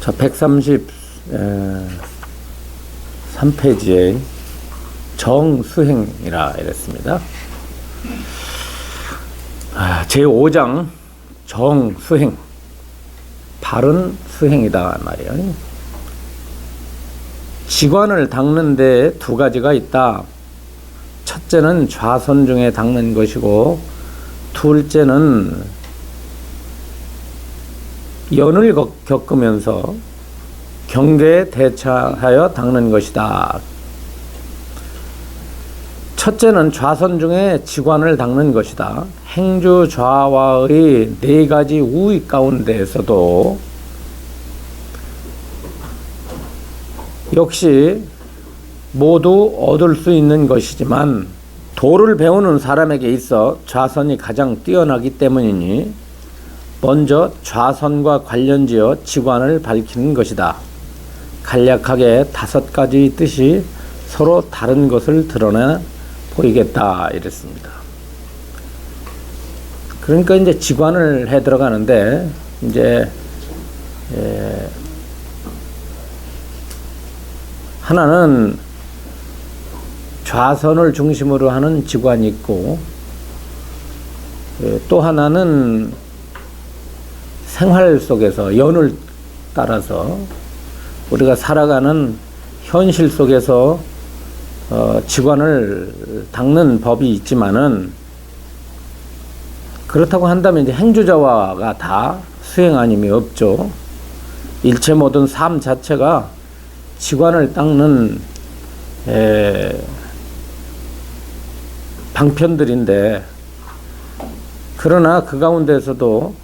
자, 133페이지에 정수행이라 이랬습니다. 제5장 정수행, 바른 수행이다 말이에요. 지관을 닦는 데 두 가지가 있다. 첫째는 좌선 중에 닦는 것이고, 둘째는 연을 겪으면서 경계에 대처하여 닦는 것이다. 첫째는 좌선 중에 지관을 닦는 것이다. 행주 좌와의 네 가지 우의 가운데에서도 역시 모두 얻을 수 있는 것이지만, 도를 배우는 사람에게 있어 좌선이 가장 뛰어나기 때문이니 먼저 좌선과 관련지어 지관을 밝히는 것이다. 간략하게 5가지 뜻이 서로 다른 것을 드러내 보이겠다 이랬습니다. 그러니까 이제 지관을 해 들어가는데, 이제 하나는 좌선을 중심으로 하는 지관이 있고, 또 하나는 생활 속에서 연을 따라서 우리가 살아가는 현실 속에서 지관을 닦는 법이 있지만은, 그렇다고 한다면 이제 행주자화가 다 수행 아님이 없죠. 일체 모든 삶 자체가 지관을 닦는 방편들인데, 그러나 그 가운데서도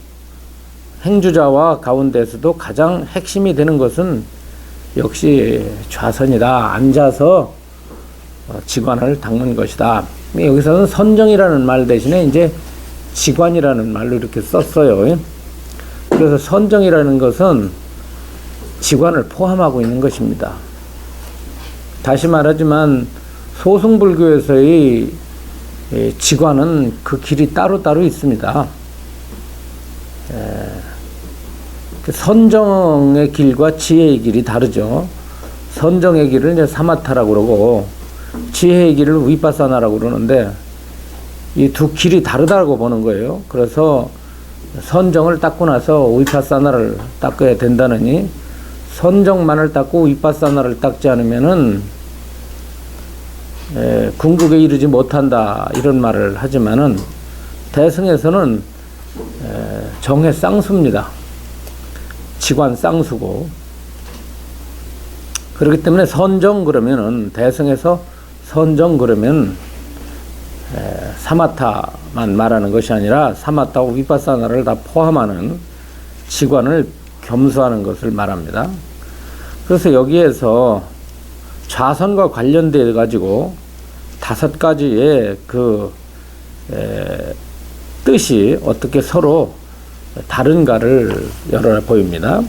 행주자화 가운데서도 가장 핵심이 되는 것은 역시 좌선이다. 앉아서 지관을 닦는 것이다. 여기서는 선정이라는 말 대신에 이제 지관이라는 말로 이렇게 썼어요. 그래서 선정이라는 것은 지관을 포함하고 있는 것입니다. 다시 말하지만 소승불교에서의 지관은 그 길이 따로따로 있습니다. 선정의 길과 지혜의 길이 다르죠. 선정의 길을 이제 사마타라고 그러고, 지혜의 길을 위파사나라고 그러는데, 이 두 길이 다르다고 보는 거예요. 그래서 선정을 닦고 나서 위파사나를 닦아야 된다느니, 선정만을 닦고 위파사나를 닦지 않으면은 궁극에 이르지 못한다 이런 말을 하지만은, 대승에서는 정해 쌍수입니다. 지관 쌍수고, 그렇기 때문에 선정 그러면은, 대승에서 선정 그러면 사마타만 말하는 것이 아니라 사마타와 위파사나를 다 포함하는 지관을 겸수하는 것을 말합니다. 그래서 여기에서 좌선과 관련되어 가지고 5가지의 그 뜻이 어떻게 서로 다른가를 열어 보입니다.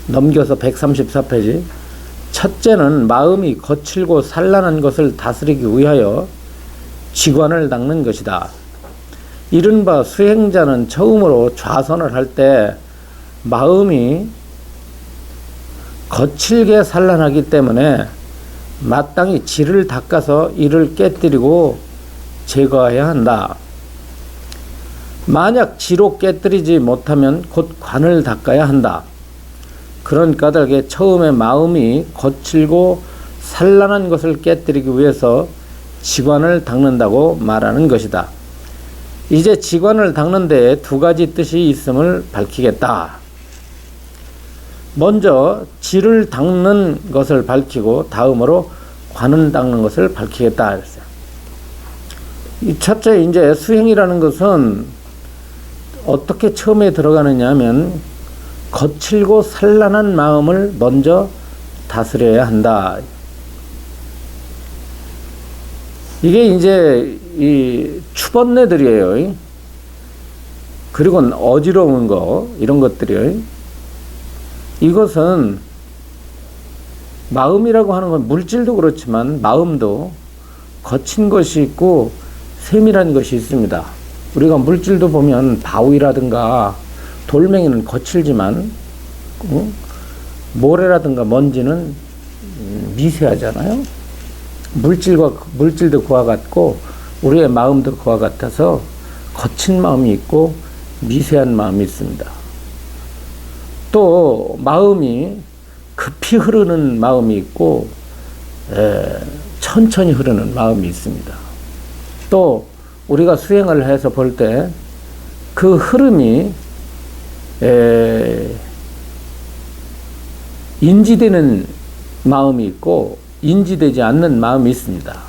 넘겨서 134페이지. 첫째는 마음이 거칠고 산란한 것을 다스리기 위하여 지관을 닦는 것이다. 이른바 수행자는 처음으로 좌선을 할 때 마음이 거칠게 산란하기 때문에 마땅히 지를 닦아서 이를 깨뜨리고 제거해야 한다. 만약 지로 깨뜨리지 못하면 곧 관을 닦아야 한다. 그런 까닭에 처음에 마음이 거칠고 산란한 것을 깨뜨리기 위해서 지관을 닦는다고 말하는 것이다. 이제 지관을 닦는 데에 2가지 뜻이 있음을 밝히겠다. 먼저 지를 닦는 것을 밝히고, 다음으로 관을 닦는 것을 밝히겠다 했어요. 이 첫째, 이제 수행이라는 것은 어떻게 처음에 들어가느냐 하면, 거칠고 산란한 마음을 먼저 다스려야 한다. 이게 이제 이 추번뇌들이에요. 그리고 어지러운 거, 이런 것들이에요. 이것은 마음이라고 하는 건 물질도 그렇지만 마음도 거친 것이 있고 세밀한 것이 있습니다. 우리가 물질도 보면 바위라든가 돌멩이는 거칠지만 모래라든가 먼지는 미세하잖아요. 물질도 그와 같고 우리의 마음도 그와 같아서 거친 마음이 있고 미세한 마음이 있습니다. 또 마음이 급히 흐르는 마음이 있고 천천히 흐르는 마음이 있습니다. 또 우리가 수행을 해서 볼 때 그 흐름이 인지되는 마음이 있고 인지되지 않는 마음이 있습니다.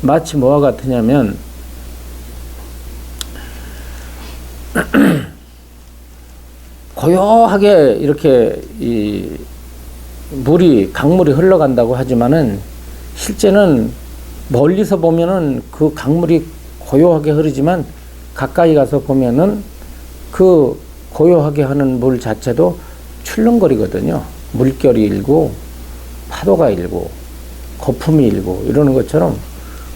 마치 뭐와 같으냐면 고요하게 이렇게 이 강물이 흘러간다고 하지만은 실제는 멀리서 보면은 그 강물이 고요하게 흐르지만 가까이 가서 보면은 그 고요하게 하는 물 자체도 출렁거리거든요. 물결이 일고 파도가 일고 거품이 일고 이러는 것처럼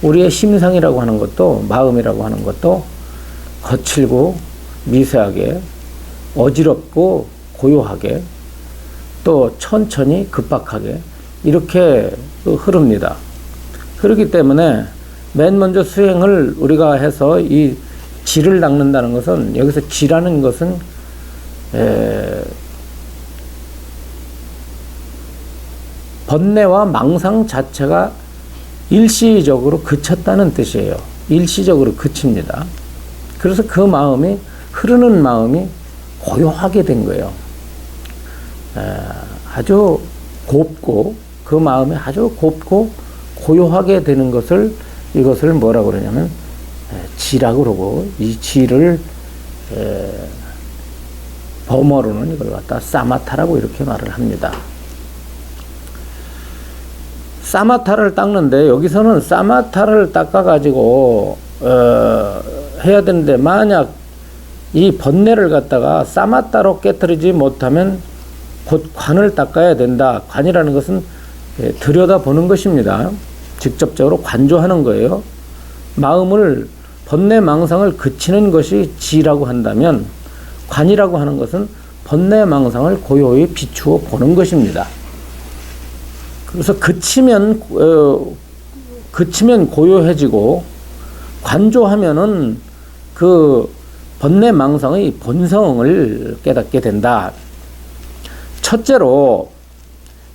우리의 심상이라고 하는 것도 마음이라고 하는 것도 거칠고 미세하게 어지럽고 고요하게 또 천천히 급박하게 이렇게 흐릅니다. 그렇기 때문에 맨 먼저 수행을 우리가 해서 이 질을 닦는다는 것은 여기서 질하는 것은 번뇌와 망상 자체가 일시적으로 그쳤다는 뜻이에요. 일시적으로 그칩니다. 그래서 그 마음이 흐르는 마음이 고요하게 된 거예요. 아주 곱고 그 마음이 아주 곱고 고요하게 되는 이것을 뭐라고 그러냐면 지라고 그러고 이 지를 범어로는 이걸 갖다 사마타라고 이렇게 말을 합니다. 사마타를 닦는데 여기서는 사마타를 닦아가지고 해야 되는데 만약 이 번뇌를 갖다가 사마타로 깨뜨리지 못하면 곧 관을 닦아야 된다. 관이라는 것은 들여다보는 것입니다. 직접적으로 관조하는 거예요. 마음을 번뇌 망상을 그치는 것이 지라고 한다면 관이라고 하는 것은 번뇌 망상을 고요히 비추어 보는 것입니다. 그래서 그치면 고요해지고 관조하면은 그 번뇌 망상의 본성을 깨닫게 된다. 첫째로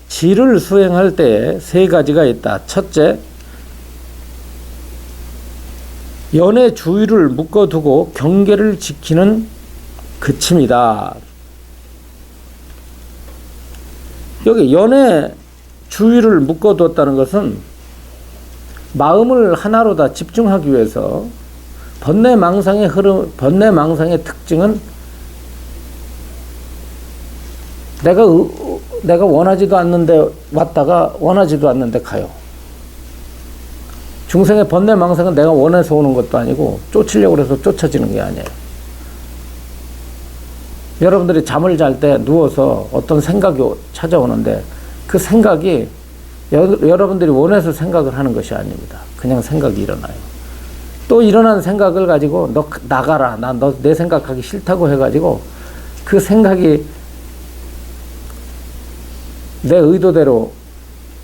지를 수행할 때 세 가지가 있다. 첫째, 연의 주의를 묶어두고 경계를 지키는 그침이다. 여기 연의 주의를 묶어두었다는 것은 마음을 하나로 다 집중하기 위해서 번뇌 망상의 특징은 내가 원하지도 않는데 왔다가 원하지도 않는데 가요. 중생의 번뇌 망상은 내가 원해서 오는 것도 아니고 쫓으려고 해서 쫓아지는 게 아니에요. 여러분들이 잠을 잘 때 누워서 어떤 생각이 찾아오는데 그 생각이 여러분들이 원해서 생각을 하는 것이 아닙니다. 그냥 생각이 일어나요. 또 일어난 생각을 가지고 너 나가라. 너 내 생각하기 싫다고 해가지고 그 생각이 내 의도대로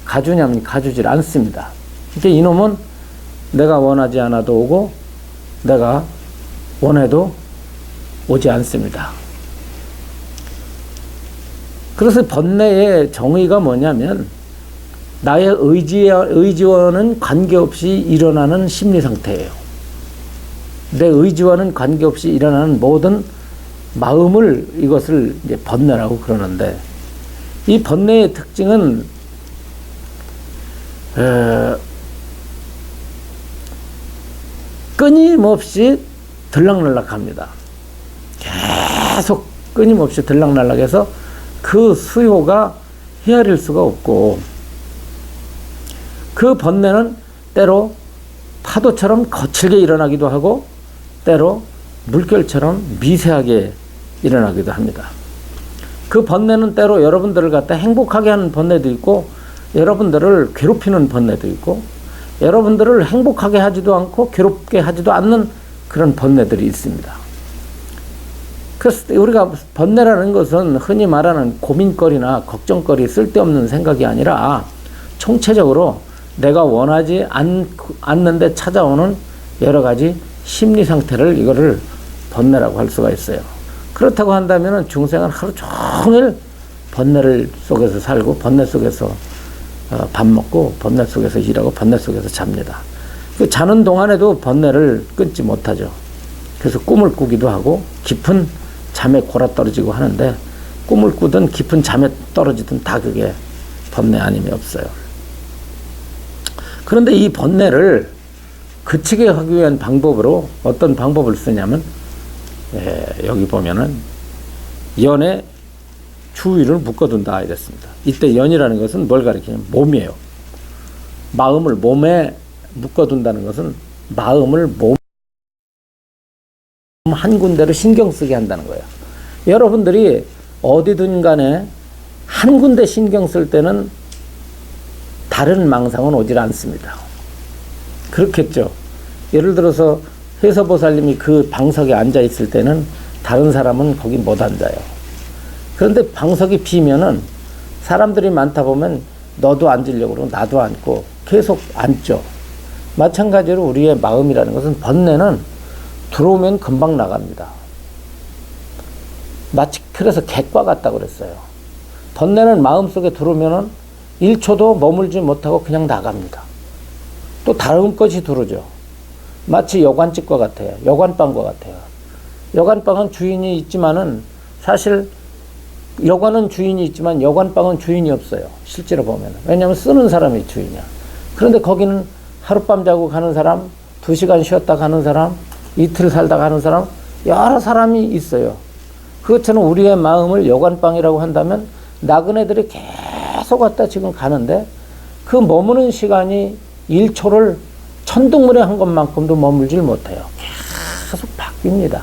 가주냐면 가주질 않습니다. 그러니까 이놈은 내가 원하지 않아도 오고 내가 원해도 오지 않습니다. 그래서 번뇌의 정의가 뭐냐면 나의 의지와는 관계없이 일어나는 심리 상태예요. 내 의지와는 관계없이 일어나는 모든 마음을 이것을 이제 번뇌라고 그러는데 이 번뇌의 특징은 끊임없이 들락날락합니다. 계속 끊임없이 들락날락해서 그 수요가 헤아릴 수가 없고 그 번뇌는 때로 파도처럼 거칠게 일어나기도 하고 때로 물결처럼 미세하게 일어나기도 합니다. 그 번뇌는 때로 여러분들을 갖다 행복하게 하는 번뇌도 있고 여러분들을 괴롭히는 번뇌도 있고 여러분들을 행복하게 하지도 않고 괴롭게 하지도 않는 그런 번뇌들이 있습니다. 그래서 우리가 번뇌라는 것은 흔히 말하는 고민거리나 걱정거리, 쓸데없는 생각이 아니라 총체적으로 내가 원하지 않는데 찾아오는 여러 가지 심리 상태를 이거를 번뇌라고 할 수가 있어요. 그렇다고 한다면 중생은 하루 종일 번뇌를 속에서 살고 번뇌 속에서 밥 먹고 번뇌 속에서 일하고 번뇌 속에서 잡니다. 그 자는 동안에도 번뇌를 끊지 못하죠. 그래서 꿈을 꾸기도 하고 깊은 잠에 골아떨어지고 하는데 꿈을 꾸든 깊은 잠에 떨어지든 다 그게 번뇌 아님이 없어요. 그런데 이 번뇌를 그치게 하기 위한 방법으로 어떤 방법을 쓰냐면 여기 보면은 연에 주의를 묶어둔다 이랬습니다. 이때 연이라는 것은 뭘 가리키냐면 몸이에요. 마음을 몸에 묶어둔다는 것은 마음을 몸 한 군데로 신경 쓰게 한다는 거예요. 여러분들이 어디든 간에 한 군데 신경 쓸 때는 다른 망상은 오질 않습니다. 그렇겠죠. 예를 들어서 회서보살님이 그 방석에 앉아 있을 때는 다른 사람은 거기 못 앉아요. 그런데 방석이 비면은 사람들이 많다 보면 너도 앉으려고 그러고 나도 앉고 계속 앉죠. 마찬가지로 우리의 마음이라는 것은 번뇌는 들어오면 금방 나갑니다. 마치 그래서 객과 같다고 그랬어요. 번뇌는 마음속에 들어오면은 1초도 머물지 못하고 그냥 나갑니다. 또 다른 것이 들어오죠. 마치 여관집과 같아요. 여관방과 같아요. 여관방은 주인이 있지만은 사실 여관은 주인이 있지만 여관방은 주인이 없어요. 실제로 보면. 왜냐하면 쓰는 사람이 주인이야. 그런데 거기는 하룻밤 자고 가는 사람, 2시간 쉬었다 가는 사람, 이틀 살다 가는 사람, 여러 사람이 있어요. 그것처럼 우리의 마음을 여관방이라고 한다면 나그네들이 계속 왔다 지금 가는데 그 머무는 시간이 1초를 천둥물에 한 것만큼도 머물질 못해요. 계속 바뀝니다.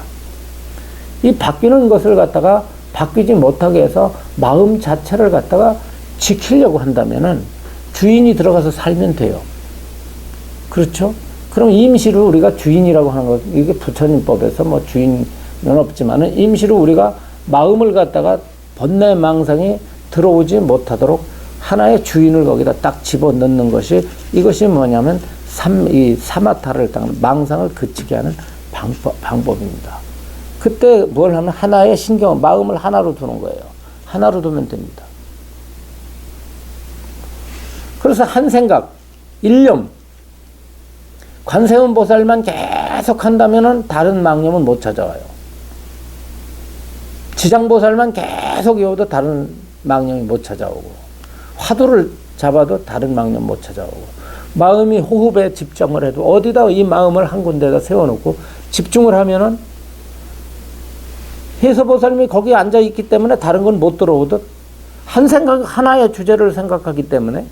이 바뀌는 것을 갖다가 바뀌지 못하게 해서 마음 자체를 갖다가 지키려고 한다면은 주인이 들어가서 살면 돼요. 그렇죠? 그럼 임시로 우리가 주인이라고 하는 것, 이게 부처님법에서 뭐 주인은 없지만은 임시로 우리가 마음을 갖다가 번뇌 망상이 들어오지 못하도록 하나의 주인을 거기다 딱 집어넣는 것이 이것이 뭐냐면 이 사마타를 당하는 망상을 그치게 하는 방법입니다. 그때 뭘 하면 하나의 신경, 마음을 하나로 두는 거예요. 하나로 두면 됩니다. 그래서 한 생각, 일념, 관세음 보살만 계속 한다면은 다른 망념은 못 찾아와요. 지장보살만 계속 외워도 다른 망념이 못 찾아오고, 화두를 잡아도 다른 망념 못 찾아오고, 마음이 호흡에 집중을 해도 어디다 이 마음을 한 군데다 세워놓고 집중을 하면은 해서보살님이 거기에 앉아 있기 때문에 다른 건 못 들어오듯 한 생각, 하나의 주제를 생각하기 때문에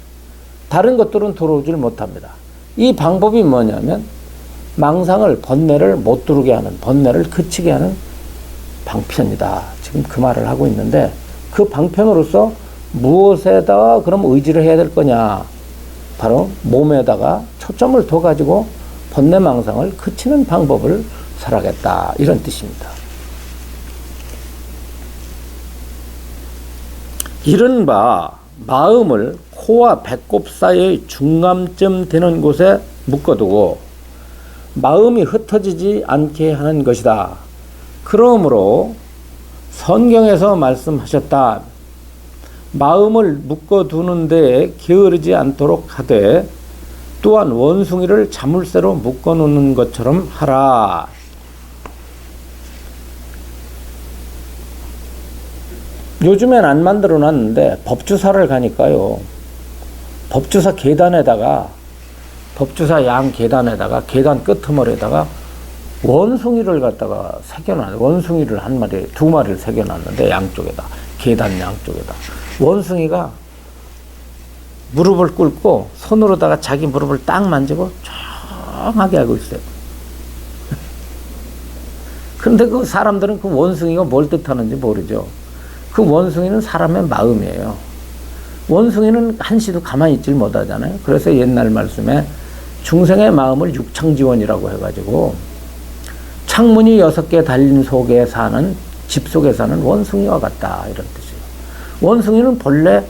다른 것들은 들어오질 못합니다. 이 방법이 뭐냐면 망상을, 번뇌를 못 들어오게 하는, 번뇌를 그치게 하는 방편이다. 지금 그 말을 하고 있는데 그 방편으로서 무엇에다가 그럼 의지를 해야 될 거냐? 바로 몸에다가 초점을 둬가지고 번뇌 망상을 그치는 방법을 설하겠다. 이런 뜻입니다. 이른바 마음을 코와 배꼽 사이의 중간쯤 되는 곳에 묶어두고 마음이 흩어지지 않게 하는 것이다. 그러므로 성경에서 말씀하셨다. 마음을 묶어두는 데에 게으르지 않도록 하되 또한 원숭이를 자물쇠로 묶어놓는 것처럼 하라. 요즘엔 안 만들어 놨는데 법주사를 가니까요. 법주사 계단에다가, 법주사 양 계단에다가, 계단 끄트머리에다가 원숭이를 갖다가 새겨놨어요. 원숭이를 한 마리, 두 마리를 새겨놨는데 양쪽에다, 계단 양쪽에다. 원숭이가 무릎을 꿇고 손으로다가 자기 무릎을 딱 만지고 조용하게 하고 있어요. 그런데 그 사람들은 그 원숭이가 뭘 뜻하는지 모르죠. 그 원숭이는 사람의 마음이에요. 원숭이는 한시도 가만히 있질 못하잖아요. 그래서 옛날 말씀에 중생의 마음을 육창지원이라고 해가지고 창문이 6개 달린 속에 사는 집 속에 사는 원숭이와 같다 이런 뜻이에요. 원숭이는 본래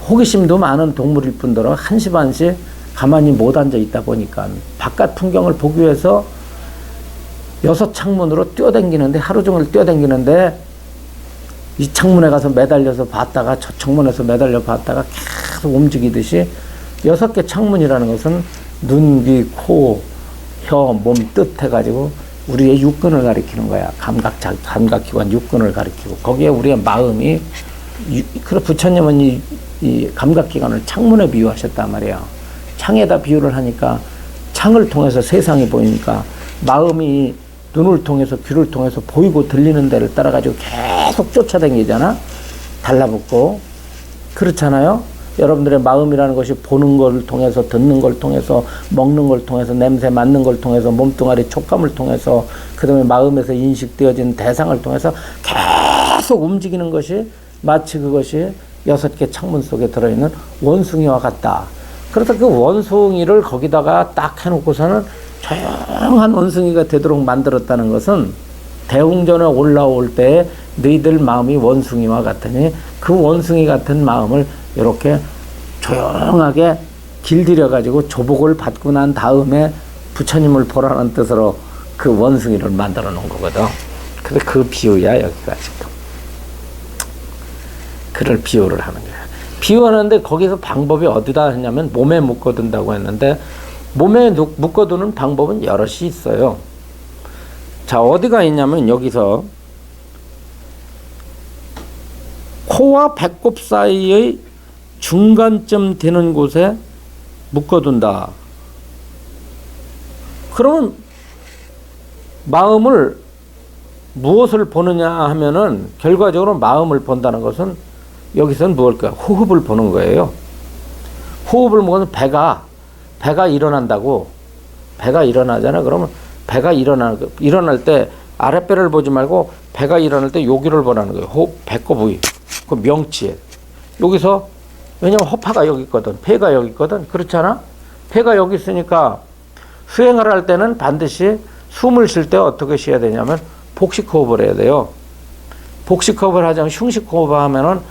호기심도 많은 동물일 뿐더러 한시 반시 가만히 못 앉아 있다 보니까 바깥 풍경을 보기 위해서 6창문으로 뛰어다니는데 하루 종일 뛰어다니는데 이 창문에 가서 매달려서 봤다가 저 창문에서 매달려 봤다가 계속 움직이듯이 6개 창문이라는 것은 눈, 귀, 코, 혀, 몸, 뜻 해가지고 우리의 육근을 가리키는 거야. 감각기관 육근을 가리키고 거기에 우리의 마음이 그래 부처님은 이 감각기관을 창문에 비유하셨단 말이야. 창에다 비유를 하니까 창을 통해서 세상이 보이니까 마음이 눈을 통해서 귀를 통해서 보이고 들리는 데를 따라가지고 계속 쫓아다니잖아. 달라붙고. 그렇잖아요. 여러분들의 마음이라는 것이 보는 걸 통해서 듣는 걸 통해서 먹는 걸 통해서 냄새 맡는 걸 통해서 몸뚱아리 촉감을 통해서 그 다음에 마음에서 인식되어진 대상을 통해서 계속 움직이는 것이 마치 그것이 6개 창문 속에 들어있는 원숭이와 같다. 그래서 그 원숭이를 거기다가 딱 해놓고서는 조용한 원숭이가 되도록 만들었다는 것은 대웅전에 올라올 때 너희들 마음이 원숭이와 같으니 그 원숭이 같은 마음을 이렇게 조용하게 길들여가지고 조복을 받고 난 다음에 부처님을 보라는 뜻으로 그 원숭이를 만들어 놓은 거거든. 그래서 그 비유야 여기가 지금. 그를 비유를 하는 거야. 비유하는데 거기서 방법이 어디다 했냐면 몸에 묶어둔다고 했는데 몸에 묶어두는 방법은 여럿이 있어요. 자, 어디가 있냐면 여기서 코와 배꼽 사이의 중간쯤 되는 곳에 묶어둔다. 그러면 마음을 무엇을 보느냐 하면은 결과적으로 마음을 본다는 것은 여기서는 무엇일까요? 호흡을 보는 거예요. 호흡을 보면 배가 일어난다고. 배가 일어나잖아. 그러면 배가 일어날 때 아랫배를 보지 말고 배가 일어날 때 여기를 보라는 거예요. 호흡, 배꼽 부위. 그 명치에. 여기서 왜냐면 허파가 여기 있거든. 폐가 여기 있거든. 그렇잖아? 폐가 여기 있으니까 수행을 할 때는 반드시 숨을 쉴 때 어떻게 쉬어야 되냐면 복식호흡을 해야 돼요. 복식호흡을 하자면 흉식호흡을 하면은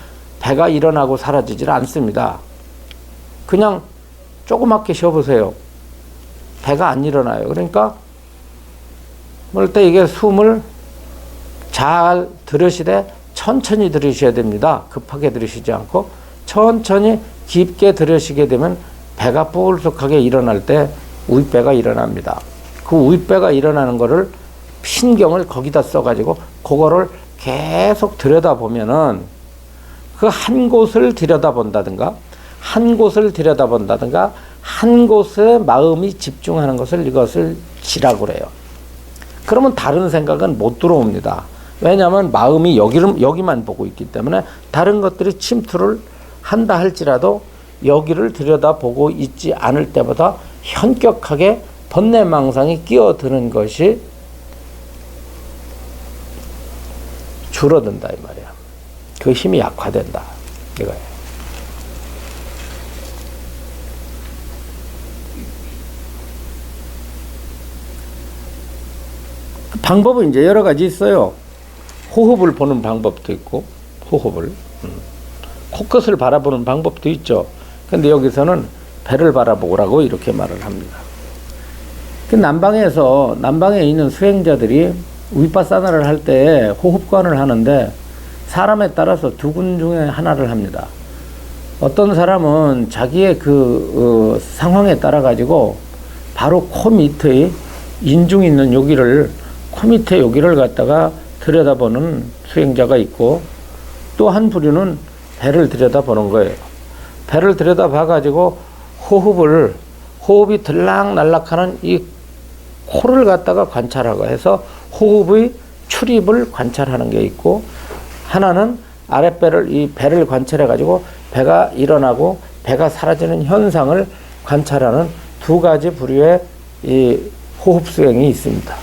배가 일어나고 사라지질 않습니다. 그냥 조그맣게 쉬어보세요. 배가 안 일어나요. 그러니까 그럴 때 이게 숨을 잘 들으시되 천천히 들으셔야 됩니다. 급하게 들으시지 않고 천천히 깊게 들으시게 되면 배가 뿔룩하게 일어날 때 윗배가 일어납니다. 그 윗배가 일어나는 거를 신경을 거기다 써가지고 그거를 계속 들여다보면은 그 한 곳을 들여다본다든가 한 곳에 마음이 집중하는 것을 이것을 지라고 그래요. 그러면 다른 생각은 못 들어옵니다. 왜냐하면 마음이 여기만 보고 있기 때문에 다른 것들이 침투를 한다 할지라도 여기를 들여다보고 있지 않을 때보다 현격하게 번뇌망상이 끼어드는 것이 줄어든다 이 말이야. 그 힘이 약화된다 이거예요. 방법은 이제 여러 가지 있어요. 호흡을 보는 방법도 있고, 코끝을 바라보는 방법도 있죠. 근데 여기서는 배를 바라보라고 이렇게 말을 합니다. 그 남방에 있는 수행자들이 위파사나를 할 때 호흡관을 하는데 사람에 따라서 두 군 중에 하나를 합니다. 어떤 사람은 자기의 상황에 따라 가지고 바로 코 밑에 인중 있는 여기를 코 밑에 여기를 갖다가 들여다보는 수행자가 있고 또 한 부류는 배를 들여다보는 거예요. 배를 들여다봐 가지고 호흡이 들락날락하는 이 코를 갖다가 관찰하고 해서 호흡의 출입을 관찰하는 게 있고 하나는 이 배를 관찰해 가지고 배가 일어나고 배가 사라지는 현상을 관찰하는 두 가지 부류의 이 호흡 수행이 있습니다.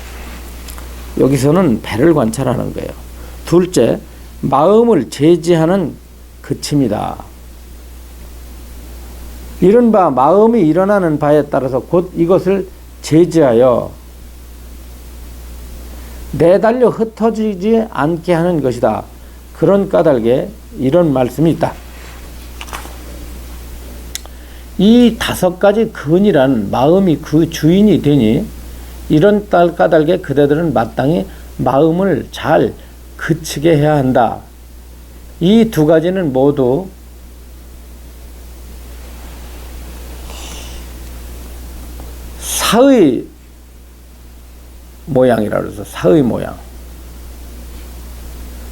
여기서는 배를 관찰하는 거예요. 둘째, 마음을 제지하는 그침이다. 이른바 마음이 일어나는 바에 따라서 곧 이것을 제지하여 내달려 흩어지지 않게 하는 것이다. 그런 까닭에 이런 말씀이 있다. 이 5가지 근이란 마음이 그 주인이 되니 이런 까닭에 그대들은 마땅히 마음을 잘 그치게 해야 한다. 이 2가지는 모두 사의 모양이라고 해서 사의 모양.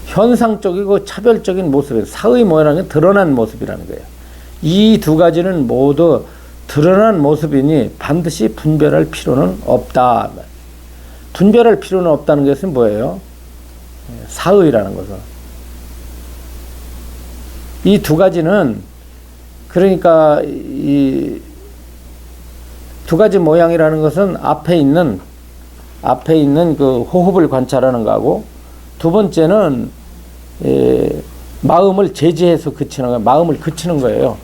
현상적이고 차별적인 모습이에요. 사의 모양은 드러난 모습이라는 거예요. 이 2가지는 모두 드러난 모습이니 반드시 분별할 필요는 없다. 분별할 필요는 없다는 것은 뭐예요? 사의라는 것은. 이 2가지는 그러니까 이 2가지 모양이라는 것은 앞에 있는 그 호흡을 관찰하는 거하고, 2번째는 마음을 제지해서 그치는 거예요. 마음을 그치는 거예요.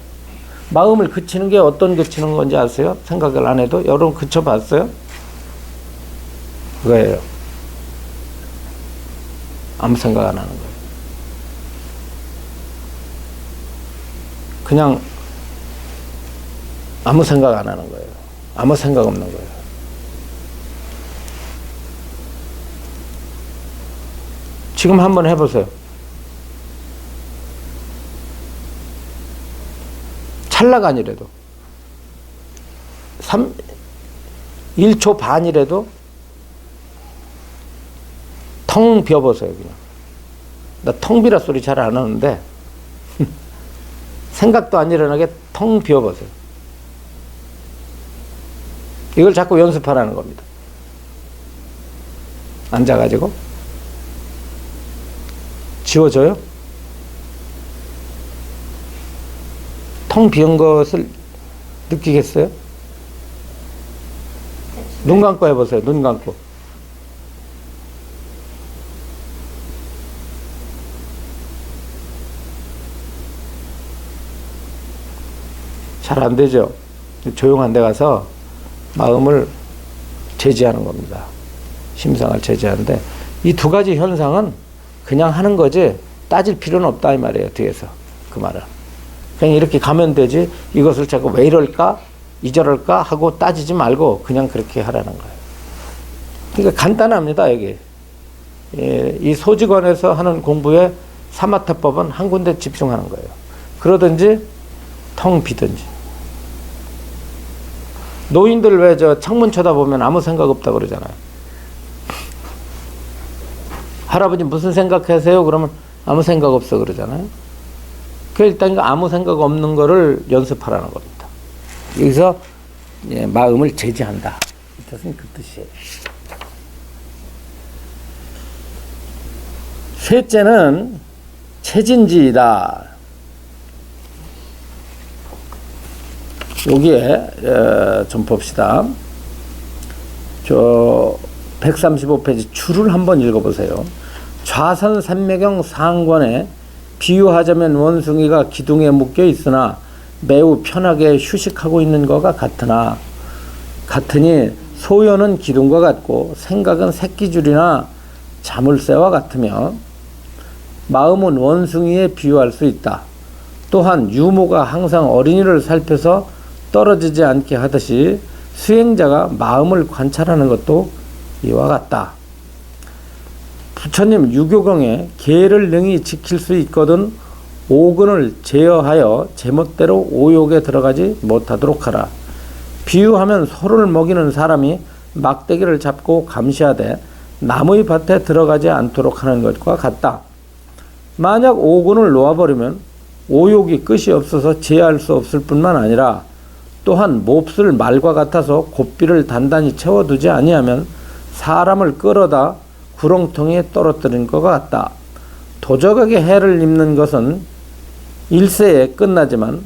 마음을 그치는 게 어떤 그치는 건지 아세요? 생각을 안 해도 여러분 그쳐봤어요? 그거예요. 아무 생각 안 하는 거예요. 그냥 아무 생각 안 하는 거예요. 아무 생각 없는 거예요. 지금 한번 해보세요. 찰나간이라도 1초 반이라도 텅 비워보세요. 그냥 나 텅 비라 소리 잘 안 하는데 생각도 안 일어나게 텅 비워보세요. 이걸 자꾸 연습하라는 겁니다. 앉아가지고 지워져요? 텅 비운 것을 느끼겠어요? 눈 감고 해보세요. 눈 감고. 잘 안 되죠? 조용한 데 가서 마음을 제지하는 겁니다. 심상을 제지하는데 이 2가지 현상은 그냥 하는 거지 따질 필요는 없다 이 말이에요. 뒤에서 그 말은 그냥 이렇게 가면 되지 이것을 자꾸 왜 이럴까 이저럴까 하고 따지지 말고 그냥 그렇게 하라는 거예요. 그러니까 간단합니다. 여기 이 소직원에서 하는 공부의 사마타법은 한 군데 집중하는 거예요. 그러든지 텅 비든지. 노인들 왜 저 창문 쳐다보면 아무 생각 없다 그러잖아요. 할아버지 무슨 생각하세요? 그러면 아무 생각 없어 그러잖아요. 그 일단 아무 생각 없는 거를 연습하라는 겁니다. 여기서 마음을 제지한다. 이 뜻은 그 뜻이에요. 셋째는 체진지이다. 여기에 좀 봅시다. 저 135페이지 줄을 한번 읽어보세요. 좌선 삼매경 상권에 비유하자면 원숭이가 기둥에 묶여 있으나 매우 편하게 휴식하고 있는 것과 같으니 소연은 기둥과 같고 생각은 새끼줄이나 자물쇠와 같으며 마음은 원숭이에 비유할 수 있다. 또한 유모가 항상 어린이를 살펴서 떨어지지 않게 하듯이 수행자가 마음을 관찰하는 것도 이와 같다. 부처님 유교경에 계를 능히 지킬 수 있거든 오근을 제어하여 제멋대로 오욕에 들어가지 못하도록 하라. 비유하면 소를 먹이는 사람이 막대기를 잡고 감시하되 나무의 밭에 들어가지 않도록 하는 것과 같다. 만약 오근을 놓아버리면 오욕이 끝이 없어서 제어할 수 없을 뿐만 아니라 또한 몹쓸 말과 같아서 고삐를 단단히 채워두지 아니하면 사람을 끌어다 구렁텅이에 떨어뜨린 것 같다. 도적에게 해를 입는 것은 일세에 끝나지만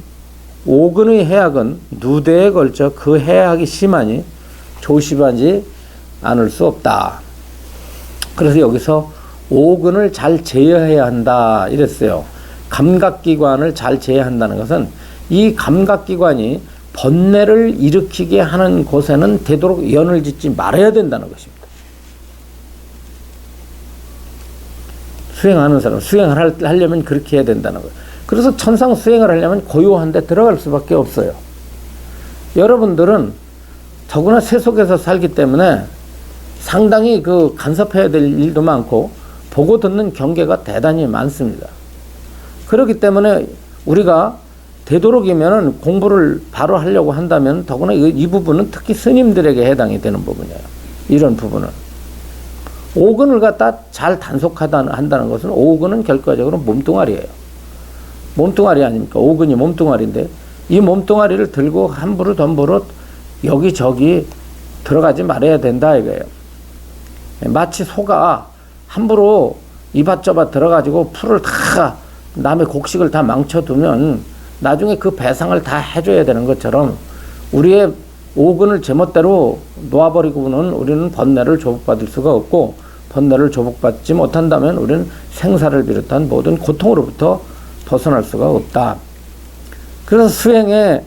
오근의 해악은 누대에 걸쳐 그 해악이 심하니 조심하지 않을 수 없다. 그래서 여기서 오근을 잘 제어해야 한다 이랬어요. 감각기관을 잘 제어한다는 것은 이 감각기관이 번뇌를 일으키게 하는 곳에는 되도록 연을 짓지 말아야 된다는 것입니다. 수행하는 사람, 수행을 하려면 그렇게 해야 된다는 거예요. 그래서 천상 수행을 하려면 고요한 데 들어갈 수밖에 없어요. 여러분들은 더구나 세속에서 살기 때문에 상당히 그 간섭해야 될 일도 많고 보고 듣는 경계가 대단히 많습니다. 그렇기 때문에 우리가 되도록이면 공부를 바로 하려고 한다면 더구나 이 부분은 특히 스님들에게 해당이 되는 부분이에요. 이런 부분은. 오근을 갖다 잘 단속한다는 것은 오근은 결과적으로 몸뚱아리예요. 몸뚱아리 아닙니까? 오근이 몸뚱아리인데 이 몸뚱아리를 들고 함부로 덤부로 여기저기 들어가지 말아야 된다 이거예요. 마치 소가 함부로 이밭저밭 들어가지고 풀을 다 남의 곡식을 다 망쳐두면 나중에 그 배상을 다 해줘야 되는 것처럼 우리의 오근을 제멋대로 놓아버리고는 우리는 번뇌를 조복받을 수가 없고 번뇌를 조복받지 못한다면 우리는 생사를 비롯한 모든 고통으로부터 벗어날 수가 없다. 그래서 수행의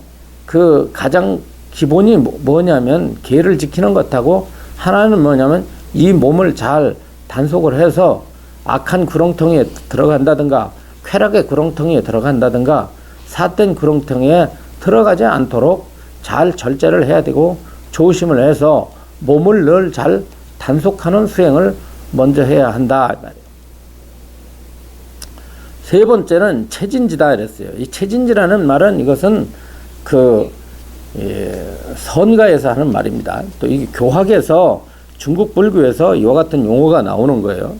그 가장 기본이 뭐냐면 계를 지키는 것하고 하나는 뭐냐면 이 몸을 잘 단속을 해서 악한 구렁텅이에 들어간다든가 쾌락의 구렁텅이에 들어간다든가 삿된 구렁텅이에 들어가지 않도록 잘 절제를 해야 되고 조심을 해서 몸을 늘 잘 단속하는 수행을 먼저 해야 한다. 세 번째는 체진지다 이랬어요. 이 체진지라는 말은 이것은 선가에서 하는 말입니다. 또 이 교학에서 중국 불교에서 이와 같은 용어가 나오는 거예요.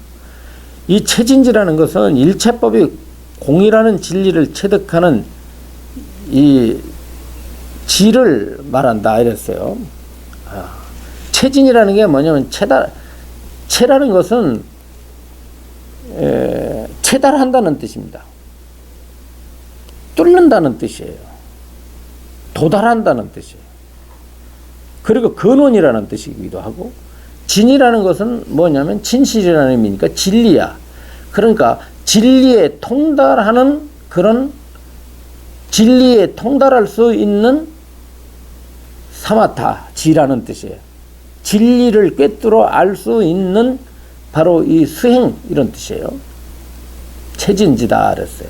이 체진지라는 것은 일체법이 공이라는 진리를 체득하는 이 지를 말한다 이랬어요. 체진이라는 게 뭐냐면 체라는 것은 체달한다는 뜻입니다. 뚫는다는 뜻이에요. 도달한다는 뜻이에요. 그리고 근원이라는 뜻이기도 하고 진이라는 것은 뭐냐면 진실이라는 의미니까 진리야. 그러니까 진리에 통달하는 그런 진리에 통달할 수 있는 사마타 지라는 뜻이에요. 진리를 꿰뚫어 알 수 있는 바로 이 수행 이런 뜻이에요. 체진지다 그랬어요.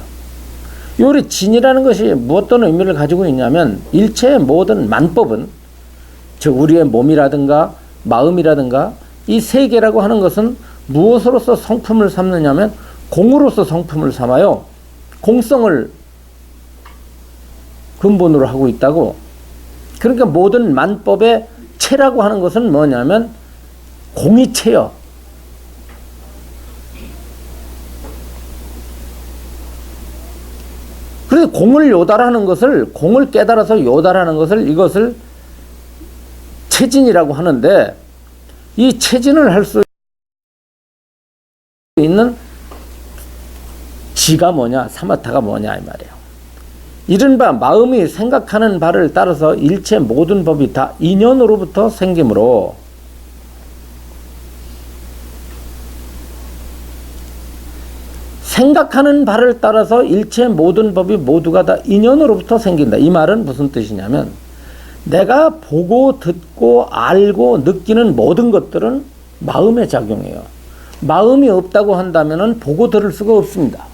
요리 진이라는 것이 무엇떤 의미를 가지고 있냐면 일체의 모든 만법은 즉 우리의 몸이라든가 마음이라든가 이 세계라고 하는 것은 무엇으로서 성품을 삼느냐면 공으로서 성품을 삼아요. 공성을 근본으로 하고 있다고. 그러니까 모든 만법의 체라고 하는 것은 뭐냐면 공이 체요. 그래서 공을 깨달아서 요달하는 것을 이것을 체진이라고 하는데 이 체진을 할 수 있는 지가 뭐냐, 사마타가 뭐냐 이 말이에요. 이른바 마음이 생각하는 바를 따라서 일체 모든 법이 다 인연으로부터 생기므로 생각하는 바를 따라서 일체 모든 법이 모두가 다 인연으로부터 생긴다. 이 말은 무슨 뜻이냐면 내가 보고 듣고 알고 느끼는 모든 것들은 마음의 작용이에요. 마음이 없다고 한다면 보고 들을 수가 없습니다.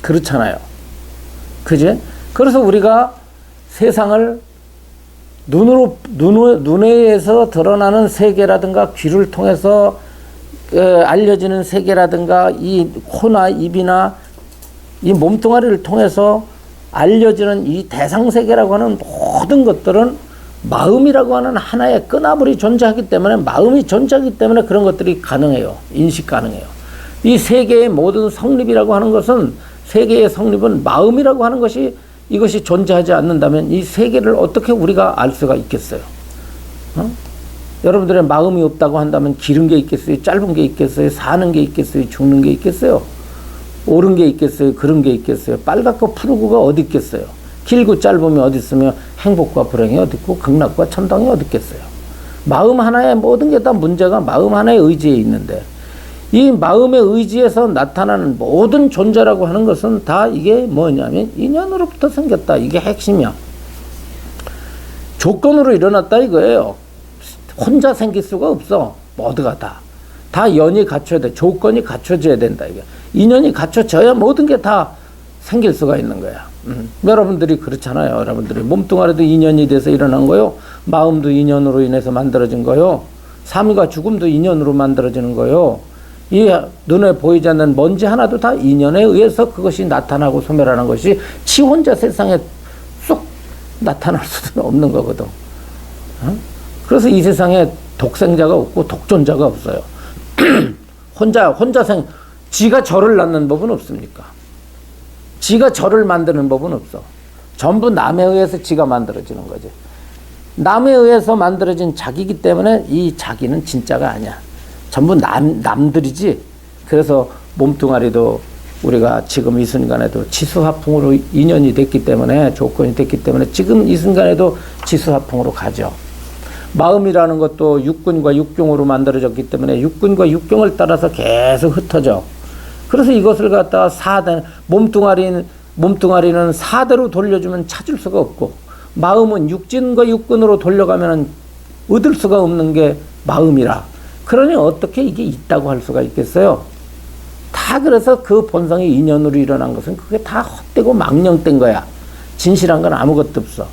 그렇잖아요. 그지? 그래서 우리가 세상을 눈에서 드러나는 세계라든가 귀를 통해서 알려지는 세계라든가 이 코나 입이나 이 몸뚱아리를 통해서 알려지는 이 대상세계라고 하는 모든 것들은 마음이라고 하는 하나의 끈아물이 존재하기 때문에 마음이 존재하기 때문에 그런 것들이 가능해요. 인식 가능해요. 이 세계의 모든 성립이라고 하는 것은 세계의 성립은 마음이라고 하는 것이 이것이 존재하지 않는다면 이 세계를 어떻게 우리가 알 수가 있겠어요? 여러분들의 마음이 없다고 한다면 길은 게 있겠어요? 짧은 게 있겠어요? 사는 게 있겠어요? 죽는 게 있겠어요? 옳은 게 있겠어요? 그런 게 있겠어요? 빨갛고 푸르고가 어디 있겠어요? 길고 짧으면 어디 있으며 행복과 불행이 어디 있고 극락과 천당이 어디 있겠어요? 마음 하나에 모든 게 다 문제가 마음 하나의 의지에 있는데 이 마음의 의지에서 나타나는 모든 존재라고 하는 것은 다 이게 뭐냐면 인연으로부터 생겼다. 이게 핵심이야. 조건으로 일어났다 이거예요. 혼자 생길 수가 없어. 모두가 다. 다 연이 갖춰야 돼. 조건이 갖춰져야 된다. 이게 인연이 갖춰져야 모든 게 다 생길 수가 있는 거야. 여러분들이 그렇잖아요. 여러분들이 몸뚱아리도 인연이 돼서 일어난 거요. 마음도 인연으로 인해서 만들어진 거요. 삶과 죽음도 인연으로 만들어지는 거요. 이 눈에 보이지 않는 먼지 하나도 다 인연에 의해서 그것이 나타나고 소멸하는 것이 지 혼자 세상에 쏙 나타날 수는 없는 거거든. 그래서 이 세상에 독생자가 없고 독존자가 없어요. 지가 저를 낳는 법은 없습니까? 지가 저를 만드는 법은 없어. 전부 남에 의해서 지가 만들어지는 거지. 남에 의해서 만들어진 자기이기 때문에 이 자기는 진짜가 아니야. 전부 남들이지. 그래서 몸뚱아리도 우리가 지금 이 순간에도 지수화풍으로 인연이 됐기 때문에, 조건이 됐기 때문에 지금 이 순간에도 지수화풍으로 가죠. 마음이라는 것도 육근과 육경으로 만들어졌기 때문에 육근과 육경을 따라서 계속 흩어져. 그래서 이것을 갖다가 몸뚱아리는 사대로 돌려주면 찾을 수가 없고, 마음은 육진과 육근으로 돌려가면 얻을 수가 없는 게 마음이라. 그러니 어떻게 이게 있다고 할 수가 있겠어요? 다 그래서 그 본성이 인연으로 일어난 것은 그게 다 헛되고 망령된 거야. 진실한 건 아무것도 없어.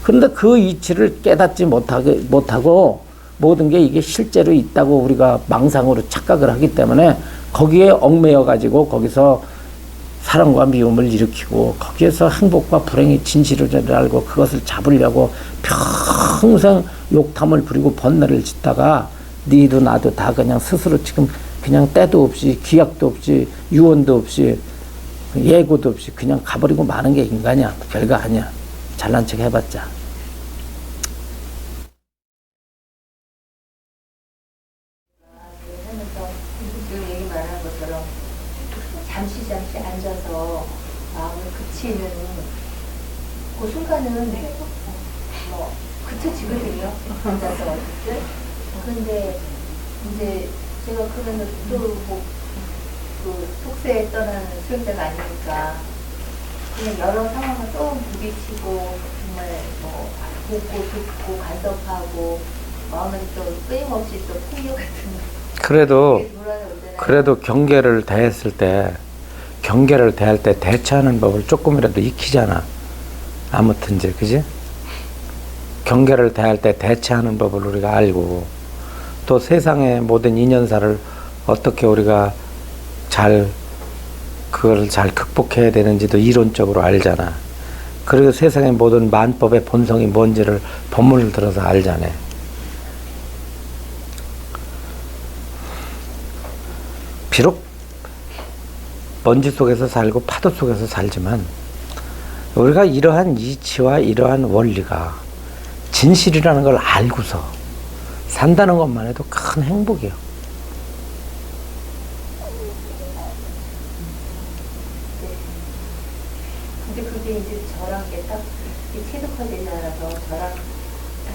그런데 그 이치를 깨닫지 못하고 모든 게 이게 실제로 있다고 우리가 망상으로 착각을 하기 때문에 거기에 얽매여 가지고 거기서 사랑과 미움을 일으키고 거기에서 행복과 불행이 진실을 알고 그것을 잡으려고 평생 욕탐을 부리고 번뇌를 짓다가 니도 나도 다 그냥 스스로 지금 그냥 때도 없이 기약도 없이 유언도 없이 예고도 없이 그냥 가버리고 마는 게 인간이야. 별거 아니야. 잘난 척 해봤자. 지금 얘기 말한 것처럼 잠시 앉아서 마음을 그치는 그 순간은 뭐 그쳐지거든요. 앉아서 어쨌든. 근데 이제 제가 그러면 그 속세에 떠나는 수행자가 아니니까 그냥 여러 상황을 또 부딪히고 정말 뭐 보고 듣고 간섭하고 마음은 또 끊임없이 또 풍요 같은 그래도 경계를 대할 때 대처하는 법을 조금이라도 익히잖아. 아무튼지, 그지? 경계를 대할 때 대처하는 법을 우리가 알고, 또 세상의 모든 인연사를 어떻게 우리가 그걸 잘 극복해야 되는지도 이론적으로 알잖아. 그리고 세상의 모든 만법의 본성이 뭔지를 본문을 들어서 알잖아. 비록 먼지 속에서 살고 파도 속에서 살지만 우리가 이러한 이치와 이러한 원리가 진실이라는 걸 알고서 산다는 것만 해도 큰 행복이에요. 근데 그게 이제 저랑 딱 체득화되지 않아서 저랑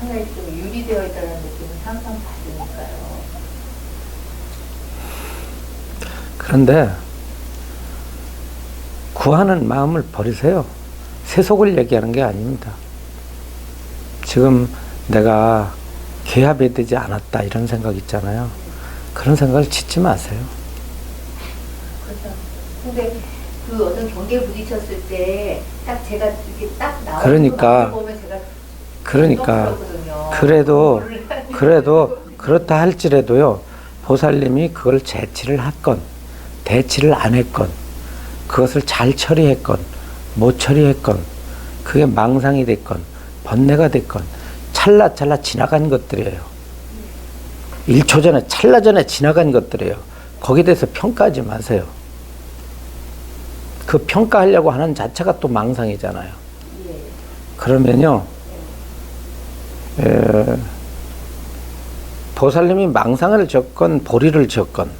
하나의 좀 유리되어 있다는 느낌을 항상 받으니까요. 그런데 구하는 마음을 버리세요. 세속을 얘기하는 게 아닙니다. 지금 내가 개합이 되지 않았다 이런 생각 있잖아요. 그런 생각을 짓지 마세요. 그렇죠. 근데 그 어떤 경계에 부딪혔을 때 딱 제가 이렇게 딱 나오는 그러니까 보면 제가 그래도 그렇다 할지라도요, 보살님이 그걸 제치를 했건 대치를 안 했건 그것을 잘 처리했건 못 처리했건 그게 망상이 됐건 번뇌가 됐건 찰나찰나 지나간 것들이에요. 1초 전에 찰나 전에 지나간 것들이에요. 거기에 대해서 평가하지 마세요. 그 평가하려고 하는 자체가 또 망상이잖아요. 그러면요, 보살님이 망상을 적건 보리를 적건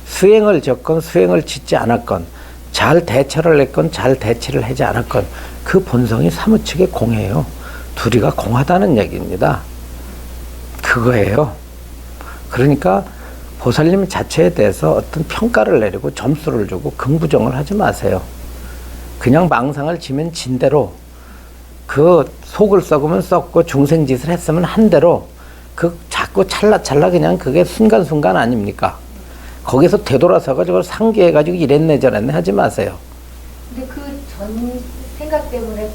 수행을 적건 수행을 짓지 않았건 잘 대처를 했건 잘 대치를 하지 않았건 그 본성이 사무치게 공해요. 둘이가 공하다는 얘기입니다. 그거예요. 그러니까 보살님 자체에 대해서 어떤 평가를 내리고 점수를 주고 긍부정을 하지 마세요. 그냥 망상을 지면 진 대로, 그 속을 썩으면 썩고 중생짓을 했으면 한 대로 그 자꾸 그거 찰나찰나 그냥 그게 순간순간 아닙니까? 거기서 되돌아서가지고 상기해가지고 이랬네 저랬네 하지 마세요. 근데 그 전 생각 때문에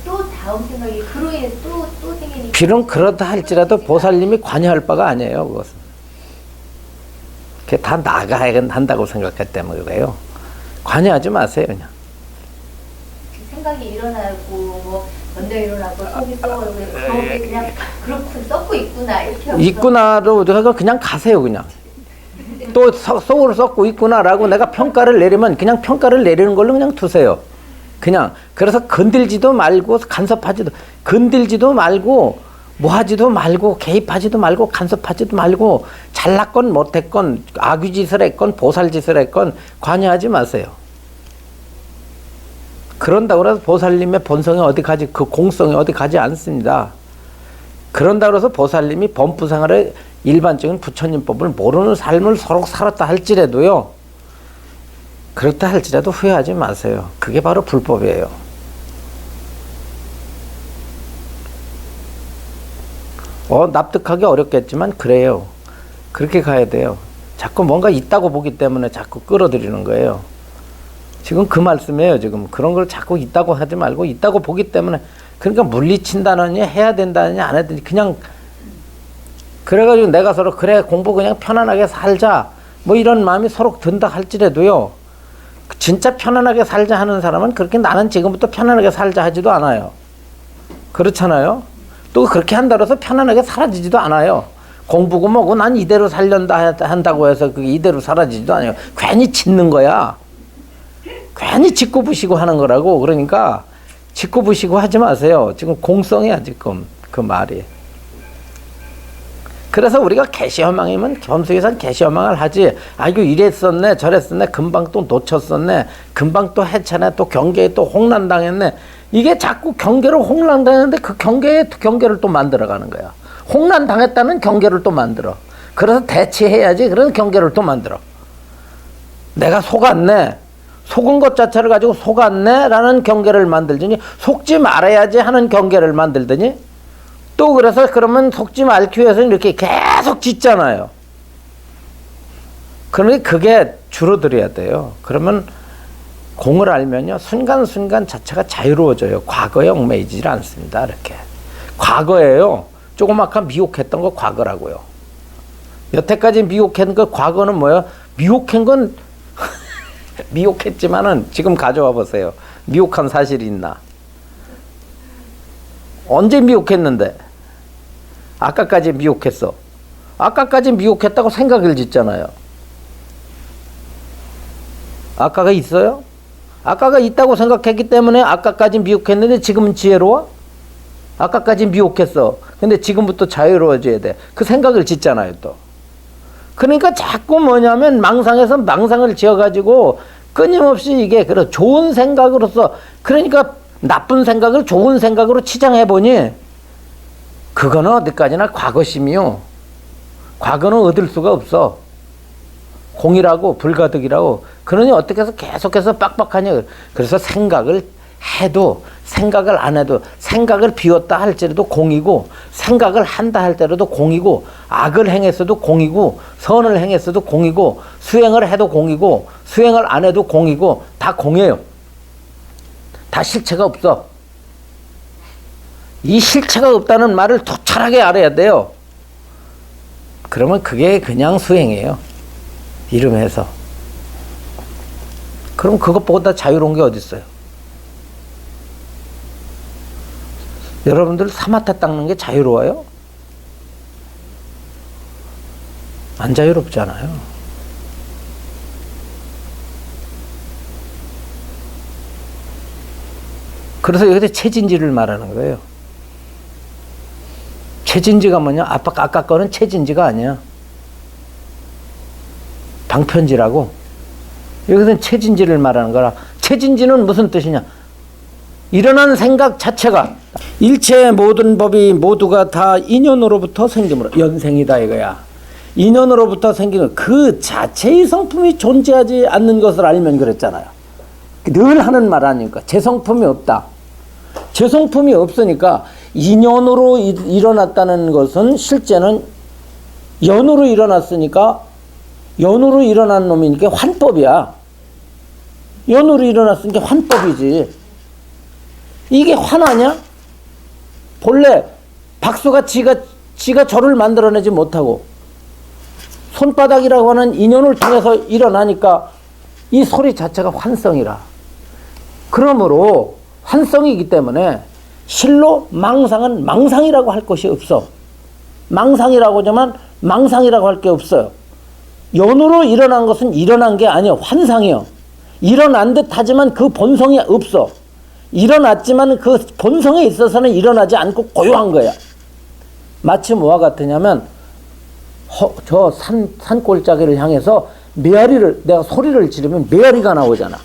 또 다음 생각이 그로 인해서 또 생기니까. 비록 그렇다 할지라도 보살님이 관여할 바가 아니에요. 그것은. 그게 다 나가야 한다고 생각했기 때문에 그래요. 관여하지 마세요 그냥. 생각이 일어나고 뭐 먼저 일어나고 속이 썩어요. 그게 그냥 그렇고 썩고 있구나 이렇게 하면서 있구나로 내가 그냥 가세요 그냥. 또 속으로 썩고 있구나라고 내가 평가를 내리면 그냥 평가를 내리는 걸로 그냥 두세요. 그냥 그래서 건들지도 말고 간섭하지도 건들지도 말고 뭐하지도 말고 개입하지도 말고 간섭하지도 말고 잘났건 못했건 악유짓을 했건 보살짓을 했건 관여하지 마세요. 그런다고 해서 보살님의 본성이 어디 가지 그 공성이 어디 가지 않습니다. 그런다고 해서 보살님이 범부생활의 일반적인 부처님법을 모르는 삶을 서로 살았다 할지라도요. 그렇다 할지라도 후회하지 마세요. 그게 바로 불법이에요. 납득하기 어렵겠지만 그래요. 그렇게 가야 돼요. 자꾸 뭔가 있다고 보기 때문에 자꾸 끌어들이는 거예요. 지금 그 말씀이에요. 지금 그런 걸 자꾸 있다고 하지 말고 있다고 보기 때문에 그러니까 물리친다느니 해야 된다느니 안 해야 되니 그냥 그래가지고 내가 서로 그래 공부 그냥 편안하게 살자 뭐 이런 마음이 서로 든다 할지라도요. 진짜 편안하게 살자 하는 사람은 그렇게 나는 지금부터 편안하게 살자 하지도 않아요. 그렇잖아요. 또 그렇게 한다고 해서 편안하게 사라지지도 않아요. 공부고 뭐고 난 이대로 살련다 한다고 해서 그게 이대로 사라지지도 않아요. 괜히 짓는 거야. 괜히 짓고 부시고 하는 거라고. 그러니까 짓고 부시고 하지 마세요. 지금 공성이야 지금 그 말이. 그래서 우리가 개시허망이면 범수에선 개시허망을 하지. 아이고 이랬었네 저랬었네 금방 또 놓쳤었네 금방 또 해차네 또 경계에 또 홍난당했네. 이게 자꾸 경계로 홍난당했는데 그 경계를 또 만들어가는 거야. 홍난당했다는 경계를 또 만들어. 그래서 대치해야지. 그래서 경계를 또 만들어. 내가 속았네. 속은 것 자체를 가지고 속았네 라는 경계를 만들더니 속지 말아야지 하는 경계를 만들더니 또 그래서 그러면 속지 말기 위해서 이렇게 계속 짓잖아요. 그러니까 그게 줄어들어야 돼요. 그러면 공을 알면요 순간순간 자체가 자유로워져요. 과거에 얽매이질 않습니다. 이렇게 과거예요. 조그맣게 미혹했던 거 과거라고요. 여태까지 미혹한 거 과거는 뭐예요? 미혹한 건 미혹했지만은 지금 가져와 보세요. 미혹한 사실이 있나? 언제 미혹했는데? 아까까지 미혹했어. 아까까지 미혹했다고 생각을 짓잖아요. 아까가 있어요? 아까가 있다고 생각했기 때문에 아까까지 미혹했는데 지금은 지혜로워? 아까까지 미혹했어. 근데 지금부터 자유로워져야 돼. 그 생각을 짓잖아요, 또. 그러니까 자꾸 뭐냐면 망상에서 망상을 지어가지고 끊임없이 이게 그런 좋은 생각으로서 그러니까 나쁜 생각을 좋은 생각으로 치장해보니 그거는 어디까지나 과거심이요. 과거는 얻을 수가 없어. 공이라고 불가득이라고. 그러니 어떻게 해서 계속해서 빡빡하냐. 그래서 생각을 해도 생각을 안 해도 생각을 비웠다 할지라도 공이고 생각을 한다 할때라도 공이고 악을 행했어도 공이고 선을 행했어도 공이고 수행을 해도 공이고 수행을 안 해도 공이고 다 공이에요. 다 실체가 없어. 이 실체가 없다는 말을 도철하게 알아야 돼요. 그러면 그게 그냥 수행이에요. 이름에서. 그럼 그것보다 자유로운 게 어디 있어요? 여러분들 사마타 닦는 게 자유로워요? 안 자유롭잖아요. 그래서 여기서 체진지를 말하는 거예요. 체진지가 뭐냐? 아까 거는 체진지가 아니야. 방편지라고. 여기서는 체진지를 말하는 거라. 체진지는 무슨 뜻이냐? 일어난 생각 자체가 일체의 모든 법이 모두가 다 인연으로부터 생김으로 연생이다 이거야. 인연으로부터 생기는 그 자체의 성품이 존재하지 않는 것을 알면 그랬잖아요. 늘 하는 말 아닙니까? 제 성품이 없다. 제 성품이 없으니까 인연으로 일어났다는 것은 실제는 연으로 일어났으니까 연으로 일어난 놈이니까 환법이야. 연으로 일어났으니까 환법이지. 이게 환하냐? 본래 박수가 지가 저를 만들어내지 못하고 손바닥이라고 하는 인연을 통해서 일어나니까 이 소리 자체가 환성이라. 그러므로 환성이기 때문에 실로 망상은 망상이라고 할 것이 없어. 망상이라고 하지만 망상이라고 할 게 없어요. 연으로 일어난 것은 일어난 게 아니에요. 환상이요. 일어난 듯 하지만 그 본성이 없어. 일어났지만 그 본성에 있어서는 일어나지 않고 고요한 거야. 마치 뭐와 같으냐면 저 산골짜기를 향해서 메아리를 내가 소리를 지르면 메아리가 나오잖아.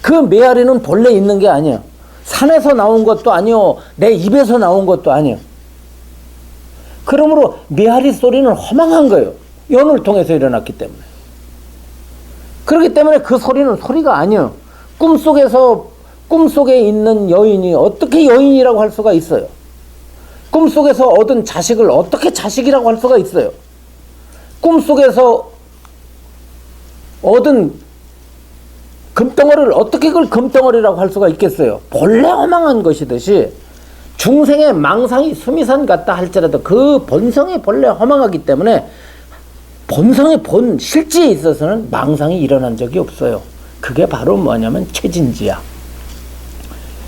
그 메아리는 본래 있는 게 아니에요. 산에서 나온 것도 아니요. 내 입에서 나온 것도 아니에요. 그러므로 메아리 소리는 허망한 거예요. 연을 통해서 일어났기 때문에. 그렇기 때문에 그 소리는 소리가 아니에요. 꿈속에 있는 여인이 어떻게 여인이라고 할 수가 있어요? 꿈속에서 얻은 자식을 어떻게 자식이라고 할 수가 있어요? 꿈속에서 얻은 금덩어리를 어떻게 그걸 금덩어리라고 할 수가 있겠어요? 본래 허망한 것이듯이 중생의 망상이 수미산 같다 할지라도 그 본성이 본래 허망하기 때문에 본성의 본 실지에 있어서는 망상이 일어난 적이 없어요. 그게 바로 뭐냐면 체진지야.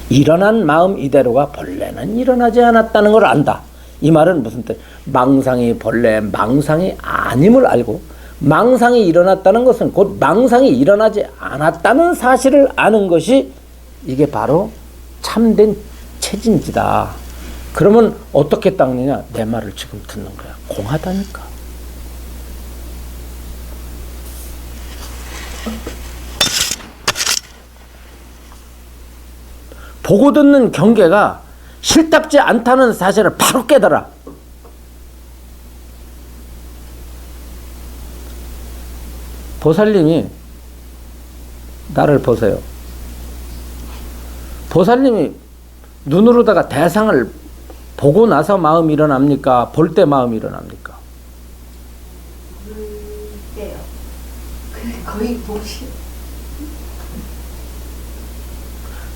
일어난 마음 이대로가 본래는 일어나지 않았다는 걸 안다. 이 말은 무슨 뜻? 망상이 본래 망상이 아님을 알고 망상이 일어났다는 것은 곧 망상이 일어나지 않았다는 사실을 아는 것이 이게 바로 참된 체진지다. 그러면 어떻게 닦느냐? 내 말을 지금 듣는 거야. 공하다니까. 보고 듣는 경계가 싫답지 않다는 사실을 바로 깨달아. 보살님이 나를 보세요. 보살님이 눈으로다가 대상을 보고 나서 마음이 일어납니까? 볼 때 마음이 일어납니까? 볼 때요. 거의 보시.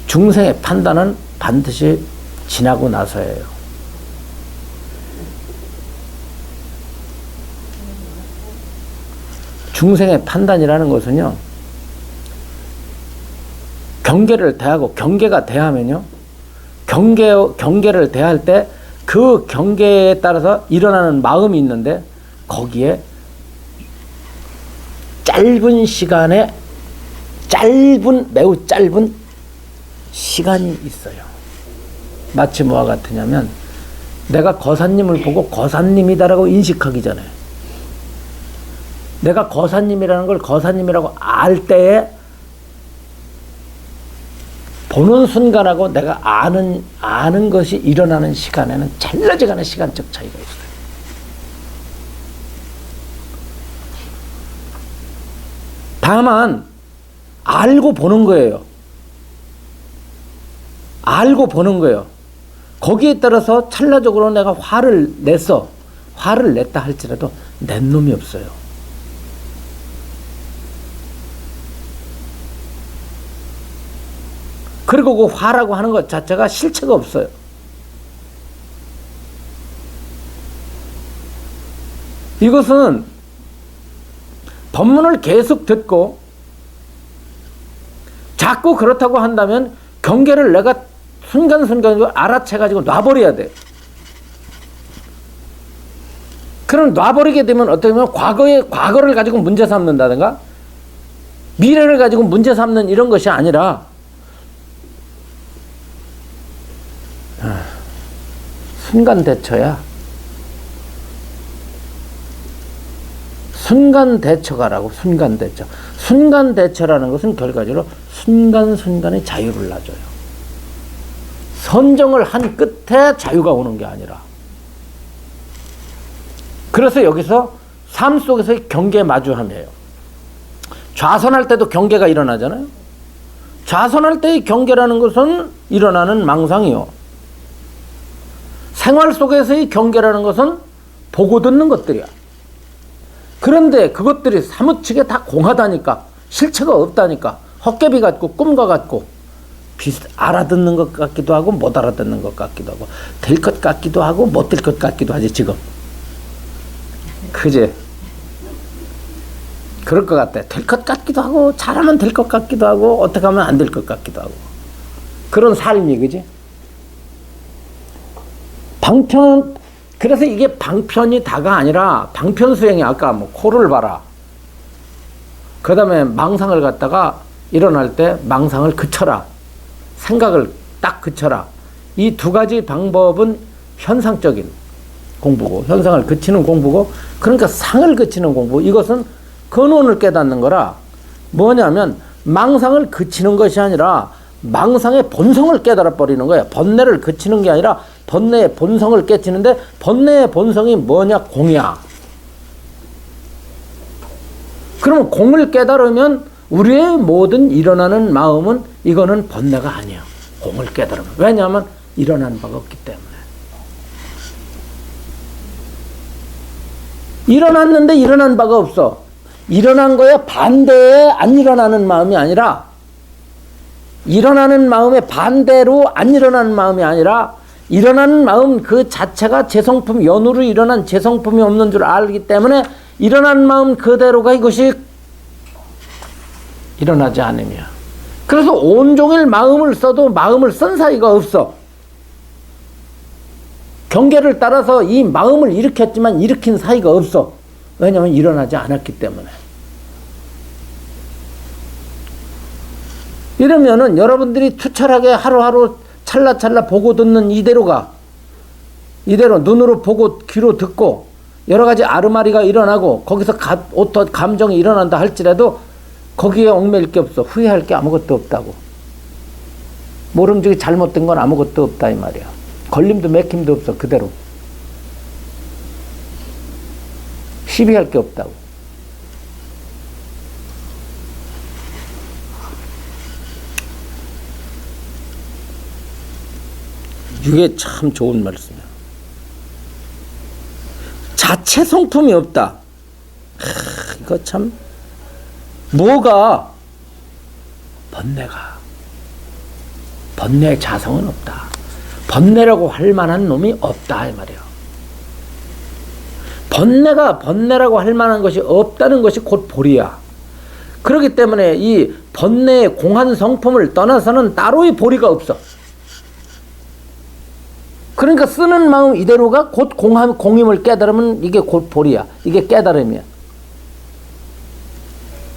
중생의 판단은 반드시 지나고 나서예요. 중생의 판단이라는 것은요, 경계를 대하고 경계가 대하면요, 경계를 대할 때 그 경계에 따라서 일어나는 마음이 있는데 거기에 짧은 시간에 매우 짧은 시간이 있어요. 마치 뭐와 같으냐면 내가 거사님을 보고 거사님이다라고 인식하기 전에 내가 거사님이라는 걸 거사님이라고 알 때에 보는 순간하고 내가 아는 것이 일어나는 시간에는 찰나지간의 시간적 차이가 있어요. 다만 알고 보는 거예요. 알고 보는 거예요. 거기에 따라서 찰나적으로 내가 화를 냈다 할지라도 낸 놈이 없어요. 그리고 그 화라고 하는 것 자체가 실체가 없어요. 이것은 법문을 계속 듣고 자꾸 그렇다고 한다면 경계를 내가 순간순간 알아채가지고 놔버려야 돼. 그럼 놔버리게 되면 어떻게 보면 과거를 가지고 문제 삼는다든가 미래를 가지고 문제 삼는 이런 것이 아니라 순간대처야. 순간대처가라고. 순간대처. 순간대처라는 것은 결과적으로 순간순간의 자유를 놔줘요. 선정을 한 끝에 자유가 오는 게 아니라. 그래서 여기서 삶 속에서의 경계 마주함이에요. 좌선할 때도 경계가 일어나잖아요. 좌선할 때의 경계라는 것은 일어나는 망상이요. 생활 속에서의 경계라는 것은 보고 듣는 것들이야. 그런데 그것들이 사무치게 다 공하다니까, 실체가 없다니까, 헛개비 같고 꿈과 같고 알아듣는 것 같기도 하고 못 알아듣는 것 같기도 하고 될 것 같기도 하고 못 될 것 같기도 하지 지금. 그제 그럴 것 같아. 될 것 같기도 하고 잘하면 될 것 같기도 하고 어떻게 하면 안 될 것 같기도 하고 그런 삶이 그지. 방편. 그래서 이게 방편이 다가 아니라 방편수행이 아까 뭐 코를 봐라. 그 다음에 망상을 갖다가 일어날 때 망상을 그쳐라. 생각을 딱 그쳐라. 이 두 가지 방법은 현상적인 공부고 현상을 그치는 공부고 그러니까 상을 그치는 공부. 이것은 근원을 깨닫는 거라 뭐냐면 망상을 그치는 것이 아니라 망상의 본성을 깨달아 버리는 거야. 번뇌를 그치는 게 아니라 번뇌의 본성을 깨치는데 번뇌의 본성이 뭐냐? 공이야. 그러면 공을 깨달으면 우리의 모든 일어나는 마음은 이거는 번뇌가 아니야. 공을 깨달으면. 왜냐하면 일어난 바가 없기 때문에. 일어났는데 일어난 바가 없어. 일어난 거에 반대에 안 일어나는 마음이 아니라 일어나는 마음의 반대로 안 일어나는 마음이 아니라 일어나는 마음 그 자체가 재성품, 연으로 일어난 재성품이 없는 줄 알기 때문에 일어난 마음 그대로가 이것이 일어나지 않으며 그래서 온종일 마음을 써도 마음을 쓴 사이가 없어. 경계를 따라서 이 마음을 일으켰지만 일으킨 사이가 없어. 왜냐하면 일어나지 않았기 때문에. 이러면은 여러분들이 투철하게 하루하루 찰나찰나 보고 듣는 이대로가 이대로 눈으로 보고 귀로 듣고 여러 가지 아르마리가 일어나고 거기서 감정이 일어난다 할지라도 거기에 얽매일 게 없어. 후회할 게 아무것도 없다고. 모름지기 잘못된 건 아무것도 없다 이 말이야. 걸림도 맥힘도 없어. 그대로. 시비할 게 없다고. 이게 참 좋은 말씀이야. 자체 성품이 없다. 이거 참 뭐가 번뇌의 자성은 없다. 번뇌라고 할 만한 놈이 없다 이 말이야. 번뇌라고 할 만한 것이 없다는 것이 곧 보리야. 그렇기 때문에 이 번뇌의 공한 성품을 떠나서는 따로의 보리가 없어. 그러니까 쓰는 마음 이대로가 곧 공임을 깨달으면 이게 곧 보리야. 이게 깨달음이야.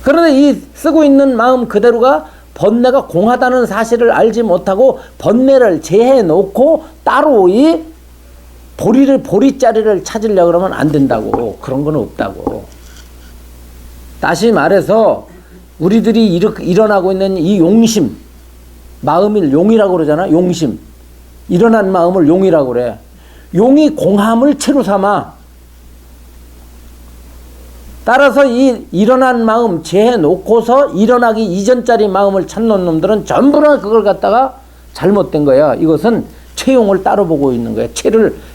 그런데 이 쓰고 있는 마음 그대로가 번뇌가 공하다는 사실을 알지 못하고 번뇌를 제해 놓고 따로 이 보리자리를 찾으려고 그러면 안 된다고. 그런 건 없다고. 다시 말해서 우리들이 일어나고 있는 이 용심, 마음을 용이라고 그러잖아. 용심. 일어난 마음을 용이라고 그래. 용이 공함을 채로 삼아. 따라서 이 일어난 마음 재해 놓고서 일어나기 이전짜리 마음을 찾는 놈들은 전부 다 그걸 갖다가 잘못된 거야. 이것은 체용을 따로 보고 있는 거야.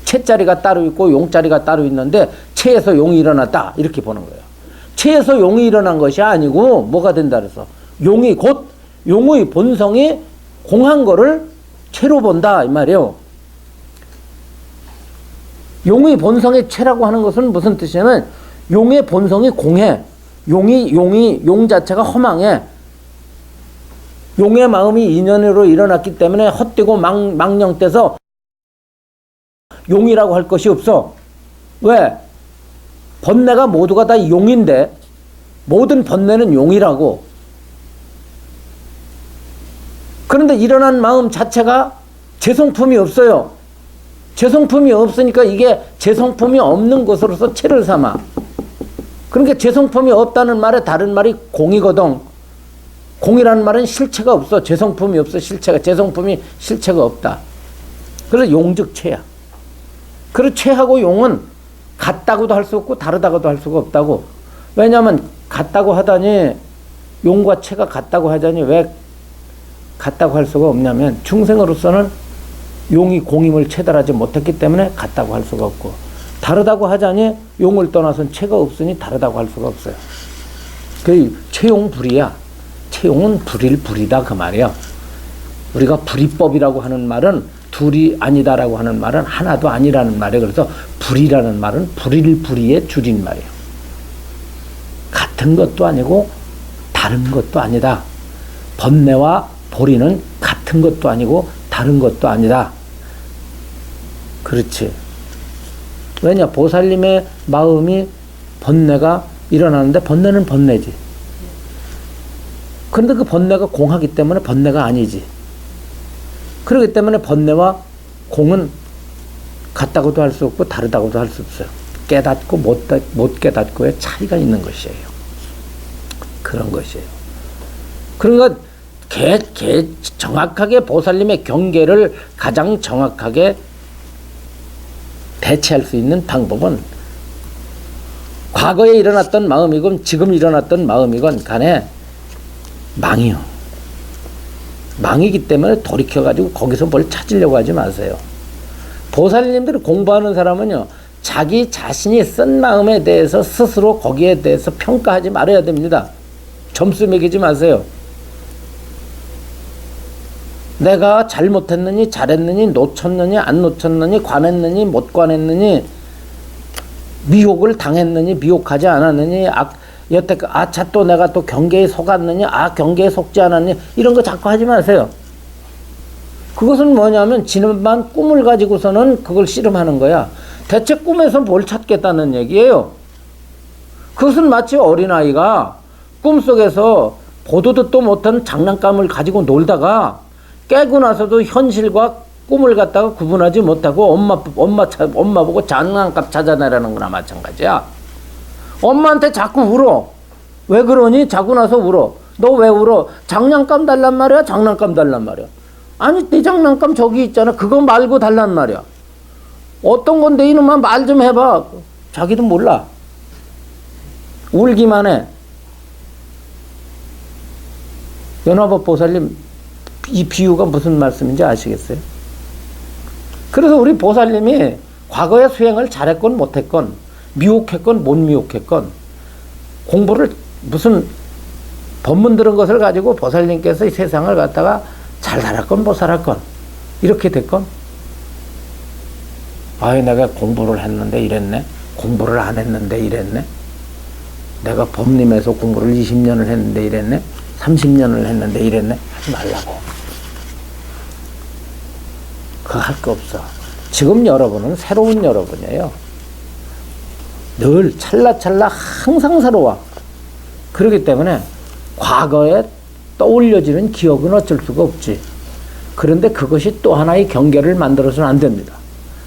체자리가 따로 있고 용자리가 따로 있는데 체에서 용이 일어났다 이렇게 보는 거야. 체에서 용이 일어난 것이 아니고 뭐가 된다 그래서 용이 곧 용의 본성이 공한 거를 체로 본다 이 말이에요. 용의 본성의 체라고 하는 것은 무슨 뜻이냐면 용의 본성이 공해. 용 자체가 허망해. 용의 마음이 인연으로 일어났기 때문에 헛되고 망령돼서 용이라고 할 것이 없어. 왜? 번뇌가 모두가 다 용인데 모든 번뇌는 용이라고. 그런데 일어난 마음 자체가 재성품이 없어요. 재성품이 없으니까 이게 재성품이 없는 것으로서 체를 삼아. 그러니까 재성품이 없다는 말에 다른 말이 공이거든. 공이라는 말은 실체가 없어. 재성품이 없어. 재성품이 실체가 없다. 그래서 용즉 체야. 그래서 체하고 용은 같다고도 할 수 없고 다르다고도 할 수가 없다고. 왜냐하면 같다고 하다니 용과 체가 같다고 하자니 왜 같다고 할 수가 없냐면 중생으로서는 용이 공임을 체달하지 못했기 때문에 같다고 할 수가 없고 다르다고 하자니 용을 떠나서는 체가 없으니 다르다고 할 수가 없어요. 그 체용불이야. 체용은 불이다 그 말이야. 우리가 불이법이라고 하는 말은 둘이 아니다라고 하는 말은 하나도 아니라는 말이에요. 그래서 불이라는 말은 불의의 줄인 말이에요. 같은 것도 아니고 다른 것도 아니다. 번뇌와 보리는 같은 것도 아니고 다른 것도 아니다. 그렇지. 왜냐? 보살님의 마음이 번뇌가 일어나는데 번뇌는 번뇌지. 그런데 그 번뇌가 공하기 때문에 번뇌가 아니지. 그렇기 때문에 번뇌와 공은 같다고도 할 수 없고 다르다고도 할 수 없어요. 깨닫고 못 깨닫고의 차이가 있는 것이에요. 그런 것이에요. 그러니까 정확하게 보살님의 경계를 가장 정확하게 대체할 수 있는 방법은 과거에 일어났던 마음이건 지금 일어났던 마음이건 간에 망이요. 망이기 때문에 돌이켜가지고 거기서 뭘 찾으려고 하지 마세요. 보살님들이 공부하는 사람은요, 자기 자신이 쓴 마음에 대해서 스스로 거기에 대해서 평가하지 말아야 됩니다. 점수 매기지 마세요. 내가 잘못했느니 잘했느니 놓쳤느니 안 놓쳤느니 관했느니 못 관했느니 미혹을 당했느니 미혹하지 않았느니 여태 아차 또 내가 또 경계에 속았느니 경계에 속지 않았느니 이런 거 자꾸 하지 마세요. 그것은 뭐냐면 지난번 꿈을 가지고서는 그걸 씨름하는 거야. 대체 꿈에서 뭘 찾겠다는 얘기예요. 그것은 마치 어린아이가 꿈속에서 보도 듣도 못한 장난감을 가지고 놀다가 깨고 나서도 현실과 꿈을 갖다가 구분하지 못하고 엄마 보고 장난감 찾아내라는 거나 마찬가지야. 엄마한테 자꾸 울어. 왜 그러니? 자고 나서 울어. 너 왜 울어? 장난감 달란 말이야? 장난감 달란 말이야? 아니, 네 장난감 저기 있잖아. 그거 말고 달란 말이야. 어떤 건데 이놈아 말 좀 해봐. 자기도 몰라. 울기만 해. 연화법 보살님 이 비유가 무슨 말씀인지 아시겠어요? 그래서 우리 보살님이 과거에 수행을 잘했건 못했건 미혹했건 못 미혹했건 공부를 무슨 법문 들은 것을 가지고 보살님께서 이 세상을 갖다가 잘 살았건 못 살았건 이렇게 됐건 내가 공부를 했는데 이랬네. 공부를 안 했는데 이랬네. 내가 법림에서 공부를 20년을 했는데 이랬네. 30년을 했는데 이랬네. 하지 말라고. 그거 할 거 없어. 지금 여러분은 새로운 여러분이에요. 늘 찰나찰나 항상 새로워. 그렇기 때문에 과거에 떠올려지는 기억은 어쩔 수가 없지. 그런데 그것이 또 하나의 경계를 만들어서는 안 됩니다.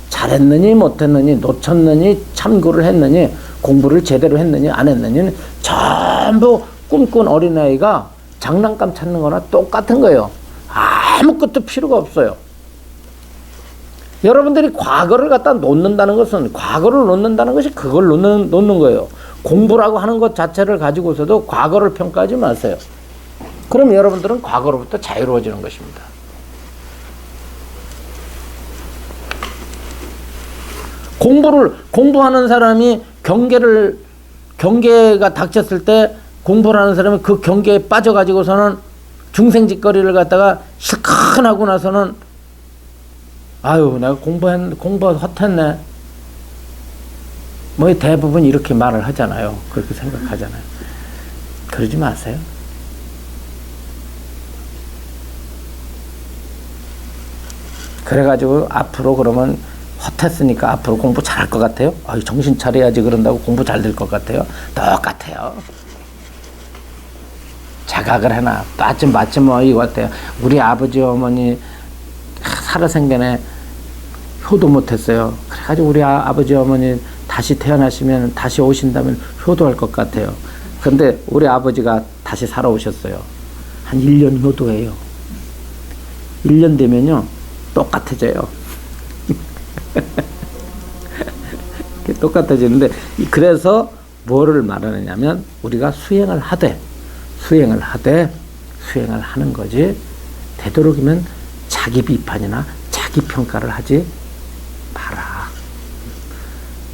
잘했느니 못했느니 놓쳤느니 참고를 했느니 공부를 제대로 했느니 안 했느니 전부 꿈꾼 어린아이가 장난감 찾는 거나 똑같은 거예요. 아무것도 필요가 없어요. 여러분들이 과거를 갖다 놓는다는 것은 과거를 놓는다는 것이 그걸 놓는 거예요. 공부라고 하는 것 자체를 가지고서도 과거를 평가하지 마세요. 그럼 여러분들은 과거로부터 자유로워지는 것입니다. 공부하는 사람이 경계가 닥쳤을 때 공부를 하는 사람이 그 경계에 빠져가지고서는 중생짓거리를 갖다가 실컷 하고 나서는 내가 공부 헛했네. 대부분 이렇게 말을 하잖아요. 그렇게 생각하잖아요. 그러지 마세요. 그래가지고 앞으로 그러면 헛했으니까 앞으로 공부 잘할 것 같아요? 정신 차려야지 그런다고 공부 잘 될 것 같아요? 똑같아요. 자각을 해놔. 마침 이거 같아요. 우리 아버지 어머니 살아생전에 효도 못했어요. 그래가지고 우리 아버지 어머니 다시 태어나시면 다시 오신다면 효도할 것 같아요. 근데 우리 아버지가 다시 살아오셨어요. 한 1년 효도해요. 1년 되면요 똑같아져요. 똑같아지는데 그래서 뭐를 말하느냐면 우리가 수행을 하되 하는 거지 되도록이면 자기 비판이나 자기 평가를 하지 마라.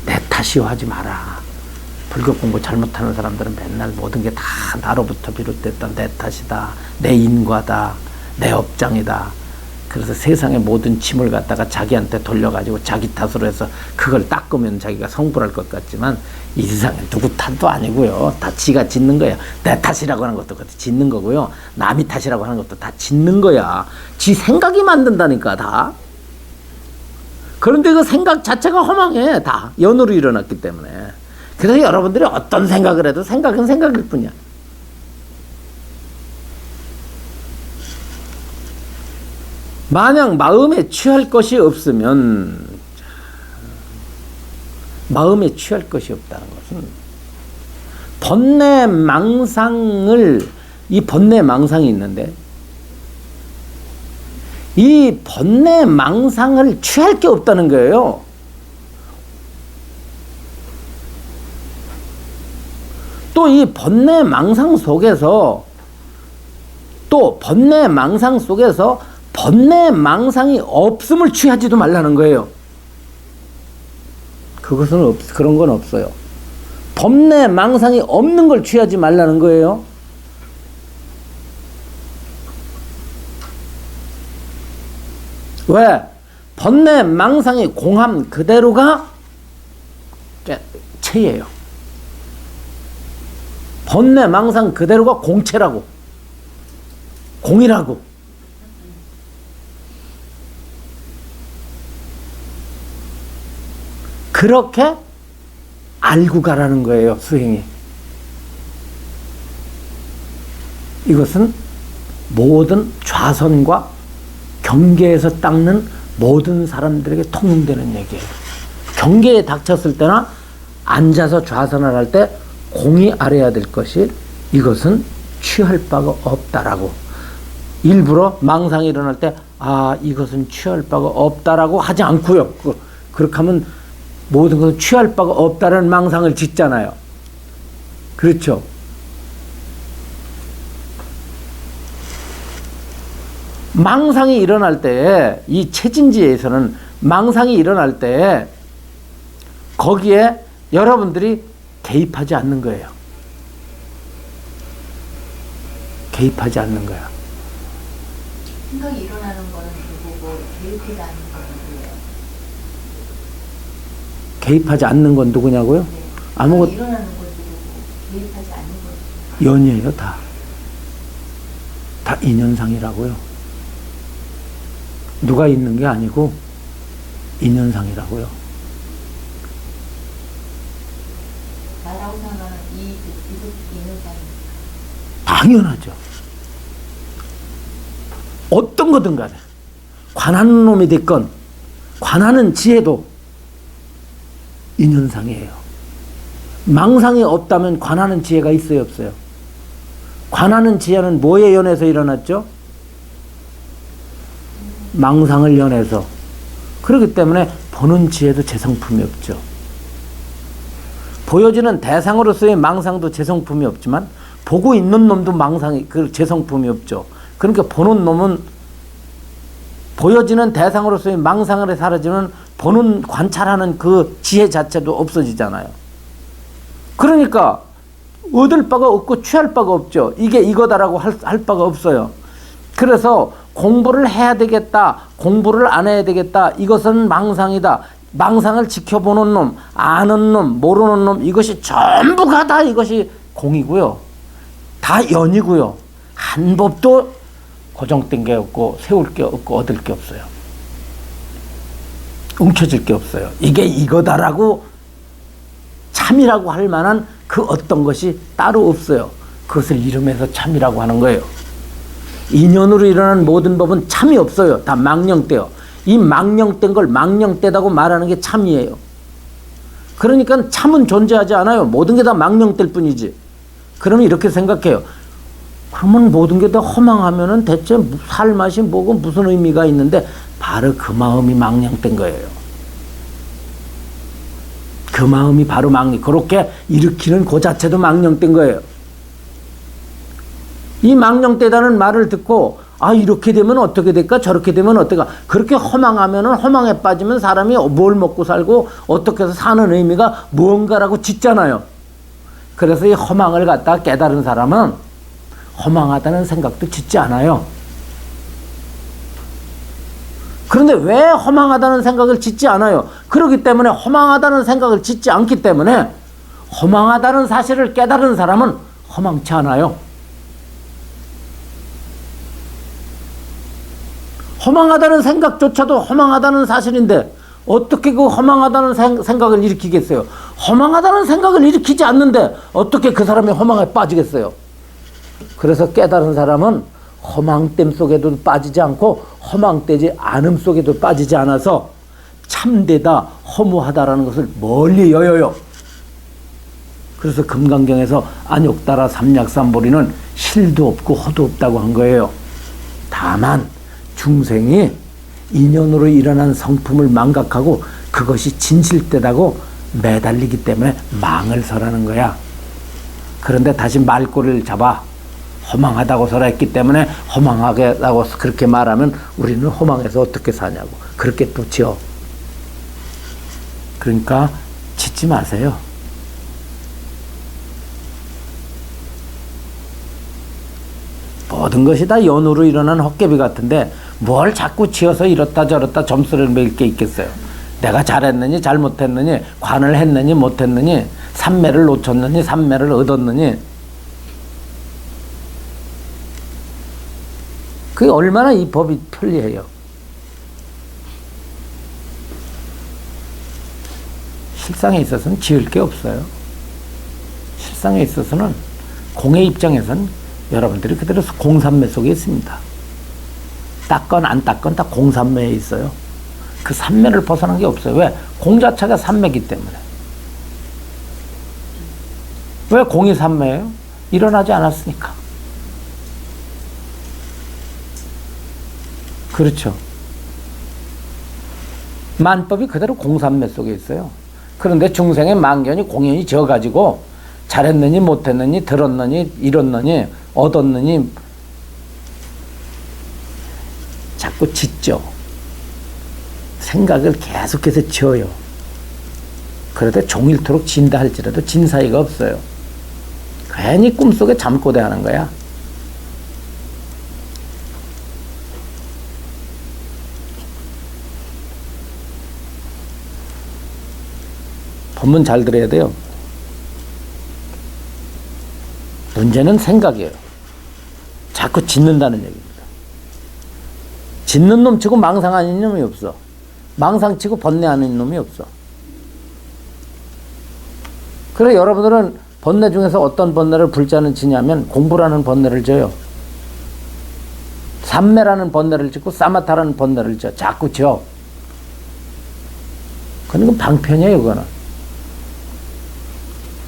내 가시화하지 마라. 불교 공부 잘못하는 사람들은 맨날 모든 게 다 나로부터 비롯됐다. 내 탓이다. 내 인과다. 내 업장이다. 그래서 세상의 모든 짐을 갖다가 자기한테 돌려가지고 자기 탓으로 해서 그걸 닦으면 자기가 성불할 것 같지만 이 세상에 누구 탓도 아니고요. 다 지가 짓는 거야. 내 탓이라고 하는 것도 짓는 거고요. 남이 탓이라고 하는 것도 다 짓는 거야. 지 생각이 만든다니까 다. 그런데 그 생각 자체가 허망해. 다 연으로 일어났기 때문에. 그래서 여러분들이 어떤 생각을 해도 생각은 생각일 뿐이야. 만약 마음에 취할 것이 없으면, 마음에 취할 것이 없다는 것은 번뇌 망상을, 이 번뇌 망상이 있는데 이 번뇌 망상을 취할 게 없다는 거예요. 또 이 번뇌 망상 속에서, 또 번뇌 망상 속에서 번뇌 망상이 없음을 취하지도 말라는 거예요. 그것은 그런 건 없어요. 번뇌 망상이 없는 걸 취하지 말라는 거예요. 왜? 번뇌 망상이 공함 그대로가 체예요. 번뇌 망상 그대로가 공체라고, 공이라고. 그렇게 알고 가라는 거예요, 수행이. 이것은 모든 좌선과 경계에서 닦는 모든 사람들에게 통용되는 얘기예요. 경계에 닥쳤을 때나 앉아서 좌선을 할 때 공이 알아야 될 것이 이것은 취할 바가 없다라고. 일부러 망상이 일어날 때 이것은 취할 바가 없다라고 하지 않고요. 그렇게 하면 모든 것은 취할 바가 없다라는 망상을 짓잖아요. 그렇죠? 망상이 일어날 때, 이 체진지에서는 망상이 일어날 때 거기에 여러분들이 개입하지 않는 거예요. 개입하지 않는 거야. 생각이 일어나는 거는 누구고 개입하지 않는 거는 누구예요? 개입하지 않는 건 누구냐고요? 네. 아무것도. 일어나는 건 누구고 개입하지 않는 건 연이에요, 다. 다 인연상이라고요. 누가 있는 게 아니고 인연상이라고요. 나라고 생각하는 이것도 인연상입니다. 당연하죠. 어떤 거든 간에 관하는 놈이 됐건 관하는 지혜도 인연상이에요. 망상이 없다면 관하는 지혜가 있어요, 없어요? 관하는 지혜는 뭐에 연해서 일어났죠? 망상을 연해서. 그렇기 때문에 보는 지혜도 재성품이 없죠. 보여지는 대상으로서의 망상도 재성품이 없지만 보고 있는 놈도 망상이, 그 재성품이 없죠. 그러니까 보는 놈은 보여지는 대상으로서의 망상을 사라지면 보는, 관찰하는 그 지혜 자체도 없어지잖아요. 그러니까 얻을 바가 없고 취할 바가 없죠. 이게 이거다라고 할 바가 없어요. 그래서 공부를 해야 되겠다, 공부를 안 해야 되겠다, 이것은 망상이다, 망상을 지켜보는 놈, 아는 놈, 모르는 놈, 이것이 전부가 다 이것이 공이고요. 다 연이고요. 한 법도 고정된 게 없고 세울 게 없고 얻을 게 없어요. 움켜질 게 없어요. 이게 이거다라고 참이라고 할 만한 그 어떤 것이 따로 없어요. 그것을 이름해서 참이라고 하는 거예요. 인연으로 일어나는 모든 법은 참이 없어요. 다 망령돼요. 이 망령된 걸 망령되다고 말하는 게 참이에요. 그러니까 참은 존재하지 않아요. 모든 게 다 망령될 뿐이지. 그러면 이렇게 생각해요. 그러면 모든 게 다 허망하면은 대체 살 맛이 뭐고 무슨 의미가 있는데, 바로 그 마음이 망령된 거예요. 그 마음이 바로 그렇게 일으키는 그 자체도 망령된 거예요. 이 망령되다는 말을 듣고 아, 이렇게 되면 어떻게 될까? 저렇게 되면 어떨까? 그렇게 허망하면은 허망에 빠지면 사람이 뭘 먹고 살고 어떻게 해서 사는 의미가 무언가라고 짓잖아요. 그래서 이 허망을 갖다 깨달은 사람은 허망하다는 생각도 짓지 않아요. 그런데 왜 허망하다는 생각을 짓지 않아요? 그렇기 때문에 허망하다는 생각을 짓지 않기 때문에 허망하다는 사실을 깨달은 사람은 허망치 않아요. 허망하다는 생각조차도 허망하다는 사실인데 어떻게 그 허망하다는 생각을 일으키겠어요? 허망하다는 생각을 일으키지 않는데 어떻게 그 사람이 허망에 빠지겠어요? 그래서 깨달은 사람은 허망됨 속에도 빠지지 않고 허망되지 않음 속에도 빠지지 않아서 참되다 허무하다라는 것을 멀리 여여요. 그래서 금강경에서 안욕따라 삼약삼보리는 실도 없고 허도 없다고 한 거예요. 다만 중생이 인연으로 일어난 성품을 망각하고 그것이 진실되다고 매달리기 때문에 망을 설하는 거야. 그런데 다시 말꼬리를 잡아 허망하다고 설했기 때문에 허망하다고 그렇게 말하면 우리는 허망해서 어떻게 사냐고 그렇게 또 지어. 그러니까 짓지 마세요. 모든 것이 다 연으로 일어난 헛개비 같은데 뭘 자꾸 지어서 이렇다 저렇다 점수를 매길 게 있겠어요. 내가 잘했느니 잘못했느니 관을 했느니 못했느니 삼매를 놓쳤느니 삼매를 얻었느니 그게 얼마나 이 법이 편리해요. 실상에 있어서는 지을 게 없어요. 실상에 있어서는 공의 입장에서는 여러분들이 그대로 공삼매 속에 있습니다. 닦건 안 닦건 다 공삼매에 있어요. 그 삼매를 벗어난 게 없어요. 왜? 공 자체가 삼매이기 때문에. 왜 공이 삼매예요? 일어나지 않았으니까. 그렇죠. 만법이 그대로 공삼매 속에 있어요. 그런데 중생의 만견이 공연이 져가지고 잘했느니 못했느니 들었느니 잃었느니 얻었느니 자꾸 짓죠. 생각을 계속해서 지어요. 그래도 종일토록 진다 할지라도 진 사이가 없어요. 괜히 꿈속에 잠꼬대 하는 거야. 법문 잘 들어야 돼요. 문제는 생각이에요. 자꾸 짓는다는 얘기입니다. 짓는 놈 치고 망상하는 놈이 없어. 망상 치고 번뇌하는 놈이 없어. 그래 여러분들은 번뇌 중에서 어떤 번뇌를 불자는 지냐면 공부라는 번뇌를 져요. 삼매라는 번뇌를 짓고 사마타라는 번뇌를 져. 자꾸 져. 그건 방편이에요, 그거는.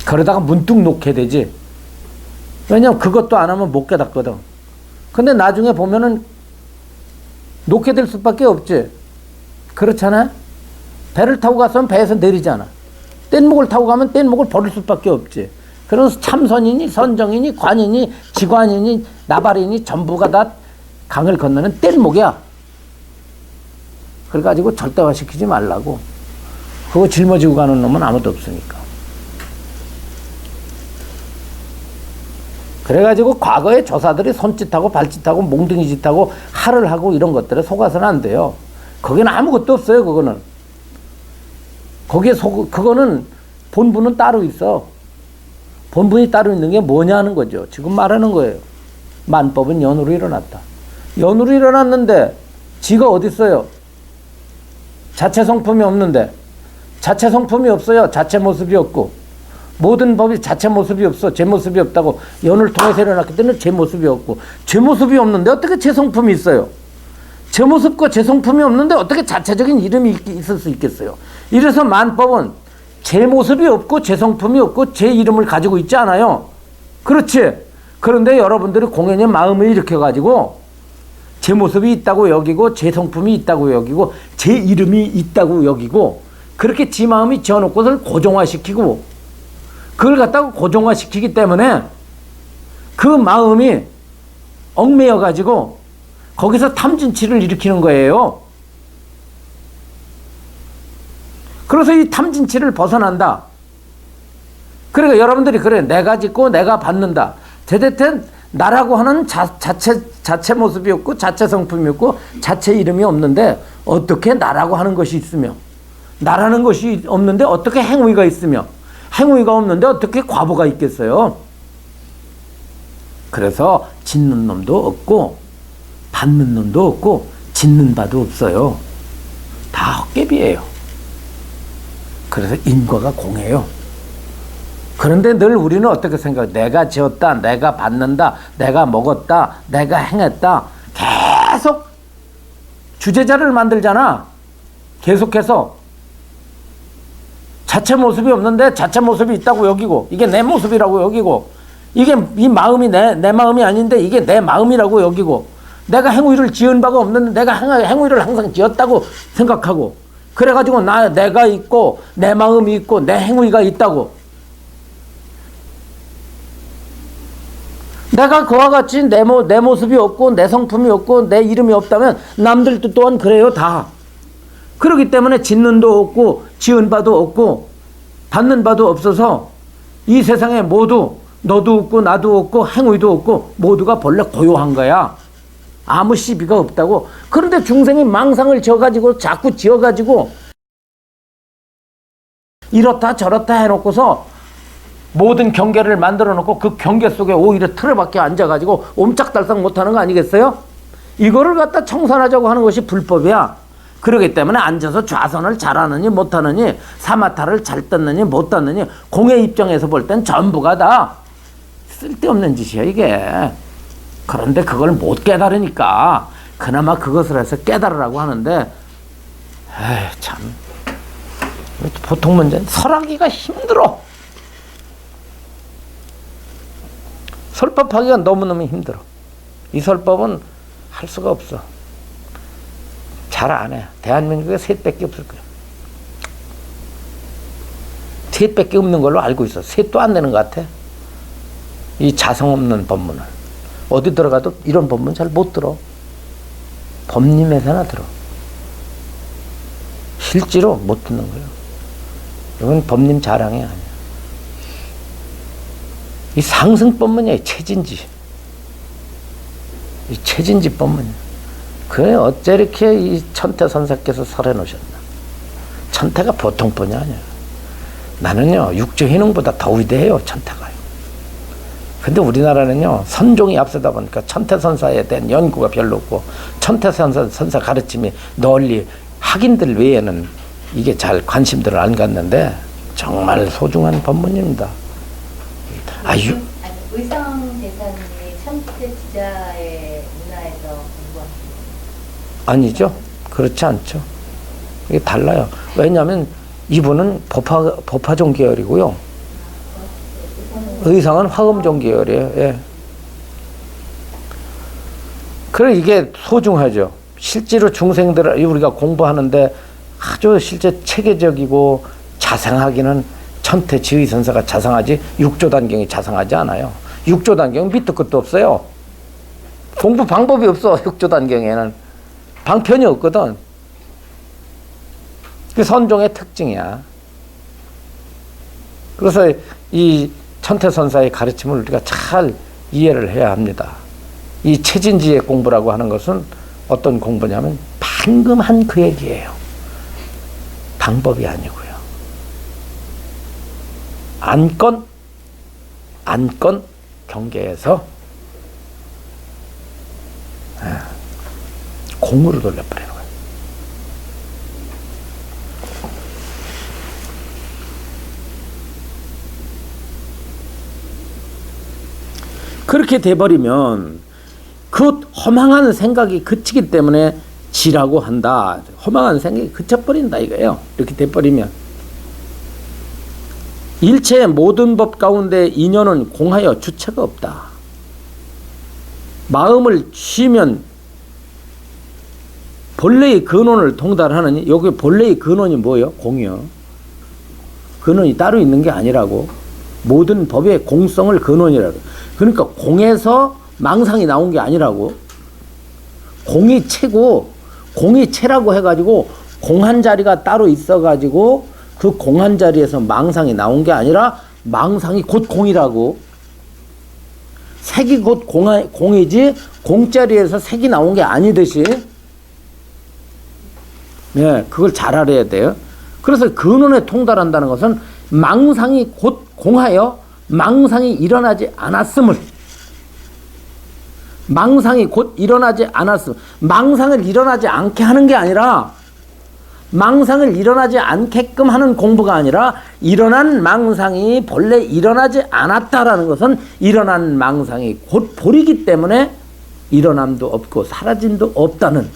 그러다가 문득 놓게 되지. 왜냐면 그것도 안 하면 못 깨닫거든. 근데 나중에 보면은 놓게 될 수밖에 없지. 그렇잖아? 배를 타고 갔으면 배에서 내리잖아. 뗏목을 타고 가면 뗏목을 버릴 수밖에 없지. 그래서 참선이니 선정이니 관이니 지관이니 나발이니 전부가 다 강을 건너는 뗏목이야. 그래가지고 절대화시키지 말라고. 그거 짊어지고 가는 놈은 아무도 없으니까. 그래가지고 과거에 조사들이 손짓하고 발짓하고 몽둥이짓하고 할을 하고 이런 것들에 속아서는 안 돼요. 거기는 아무것도 없어요. 그거는. 거기에 그거는 본분은 따로 있어. 본분이 따로 있는 게 뭐냐는 거죠. 지금 말하는 거예요. 만법은 연으로 일어났다. 연으로 일어났는데 지가 어디 있어요? 자체 성품이 없는데. 자체 성품이 없어요. 자체 모습이 없고. 모든 법이 자체 모습이 없어. 제 모습이 없다고 연을 통해서 일어났기 때문에 제 모습이 없고. 제 모습이 없는데 어떻게 제 성품이 있어요? 제 모습과 제 성품이 없는데 어떻게 자체적인 이름이 있을 수 있겠어요? 이래서 만법은 제 모습이 없고 제 성품이 없고 제 이름을 가지고 있지 않아요. 그렇지? 그런데 여러분들이 공연의 마음을 일으켜가지고 제 모습이 있다고 여기고 제 성품이 있다고 여기고 제 이름이 있다고 여기고 그렇게 지 마음이 지어놓고 그것을 고정화시키고 그걸 갖다가 고정화시키기 때문에 그 마음이 얽매여가지고 거기서 탐진치를 일으키는 거예요. 그래서 이 탐진치를 벗어난다. 그러니까 여러분들이 그래, 내가 짓고 내가 받는다. 제대된 나라고 하는 자체 모습이 없고 자체 성품이 없고 자체 이름이 없는데 어떻게 나라고 하는 것이 있으며, 나라는 것이 없는데 어떻게 행위가 있으며, 행위가 없는데 어떻게 과보가 있겠어요? 그래서 짓는 놈도 없고 받는 놈도 없고 짓는 바도 없어요. 다 헛개비예요. 그래서 인과가 공해요. 그런데 늘 우리는 어떻게 생각해? 내가 지었다, 내가 받는다, 내가 먹었다, 내가 행했다. 계속 주제자를 만들잖아. 계속해서 자체 모습이 없는데 자체 모습이 있다고 여기고, 이게 내 모습이라고 여기고, 이게 이 마음이 내 마음이 아닌데 이게 내 마음이라고 여기고, 내가 행위를 지은 바가 없는데 내가 행위를 항상 지었다고 생각하고, 그래가지고 내가 있고 내 마음이 있고 내 행위가 있다고. 내가 그와 같이 내 모습이 없고 내 성품이 없고 내 이름이 없다면 남들도 또한 그래요, 다. 그렇기 때문에 짓는 도 없고 지은 바도 없고 받는 바도 없어서 이 세상에 모두 너도 없고 나도 없고 행위도 없고 모두가 본래 고요한 거야. 아무 시비가 없다고. 그런데 중생이 망상을 지어가지고 자꾸 지어가지고 이렇다 저렇다 해놓고서 모든 경계를 만들어 놓고 그 경계 속에 오히려 틀에 밖에 앉아가지고 옴짝달싹 못하는 거 아니겠어요? 이거를 갖다 청산하자고 하는 것이 불법이야. 그러기 때문에 앉아서 좌선을 잘하느니 못하느니, 사마타를 잘 떴느니 못 떴느니, 공의 입장에서 볼 땐 전부가 다 쓸데없는 짓이야, 이게. 그런데 그걸 못 깨달으니까 그나마 그것을 해서 깨달으라고 하는데, 에이, 참. 보통 문제는 설하기가 힘들어. 설법하기가 너무너무 힘들어. 이 설법은 할 수가 없어. 잘 안 해. 대한민국에 셋밖에 없을 거야. 셋밖에 없는 걸로 알고 있어. 셋도 안 되는 것 같아. 이 자성 없는 법문을. 어디 들어가도 이런 법문 잘 못 들어. 법림에서나 들어. 실제로 못 듣는 거예요. 이건 법림 자랑이 아니야. 이 상승 법문이야, 이 체진지. 이 체진지 법문이야. 그래, 어째 이렇게 이 천태선사께서 설해 놓으셨나. 천태가 보통 분이 아니야. 나는요, 육조희능보다 더 위대해요, 천태가요. 근데 우리나라는요, 선종이 앞서다 보니까 천태선사에 대한 연구가 별로 없고, 천태선사 가르침이 널리 학인들 외에는 이게 잘 관심들을 안 갖는데, 정말 소중한 법문입니다. 의성 대사님이 천태 지자의 문화에서 공부하시는 아니죠. 그렇지 않죠. 이게 달라요. 왜냐하면 이분은 법화종 계열이고요. 의상은 화엄종 계열이에요. 예. 그래, 이게 소중하죠. 실제로 중생들, 우리가 공부하는데 아주 실제 체계적이고 자상하기는 천태 지의선사가 자상하지 육조단경이 자상하지 않아요. 육조단경은 밑도 끝도 없어요. 공부 방법이 없어. 육조단경에는 방편이 없거든. 그게 선종의 특징이야. 그래서 이 천태선사의 가르침을 우리가 잘 이해를 해야 합니다. 이 체진지의 공부라고 하는 것은 어떤 공부냐면 방금 한 그 얘기예요. 방법이 아니고요. 안건 경계에서 공으로 돌려버리는 거예요. 그렇게 돼버리면 그 허망한 생각이 그치기 때문에 지라고 한다. 허망한 생각이 그쳐버린다 이거예요. 이렇게 돼버리면. 일체의 모든 법 가운데 인연은 공하여 주체가 없다. 마음을 쉬면 본래의 근원을 통달하느니, 여기 본래의 근원이 뭐예요? 공이요. 근원이 따로 있는 게 아니라고. 모든 법의 공성을 근원이라고. 그러니까 공에서 망상이 나온 게 아니라고. 공이 채고, 공이 채라고 해가지고 공한 자리가 따로 있어가지고 그 공한 자리에서 망상이 나온 게 아니라 망상이 곧 공이라고. 색이 곧 공이지 공자리에서 색이 나온 게 아니듯이. 예, 그걸 잘 알아야 돼요. 그래서 근원에 통달한다는 것은 망상이 곧 공하여 망상이 일어나지 않았음을, 망상이 곧 일어나지 않았음, 망상을 일어나지 않게 하는 게 아니라, 망상을 일어나지 않게끔 하는 공부가 아니라, 일어난 망상이 본래 일어나지 않았다라는 것은 일어난 망상이 곧 보리기 때문에 일어남도 없고 사라짐도 없다는.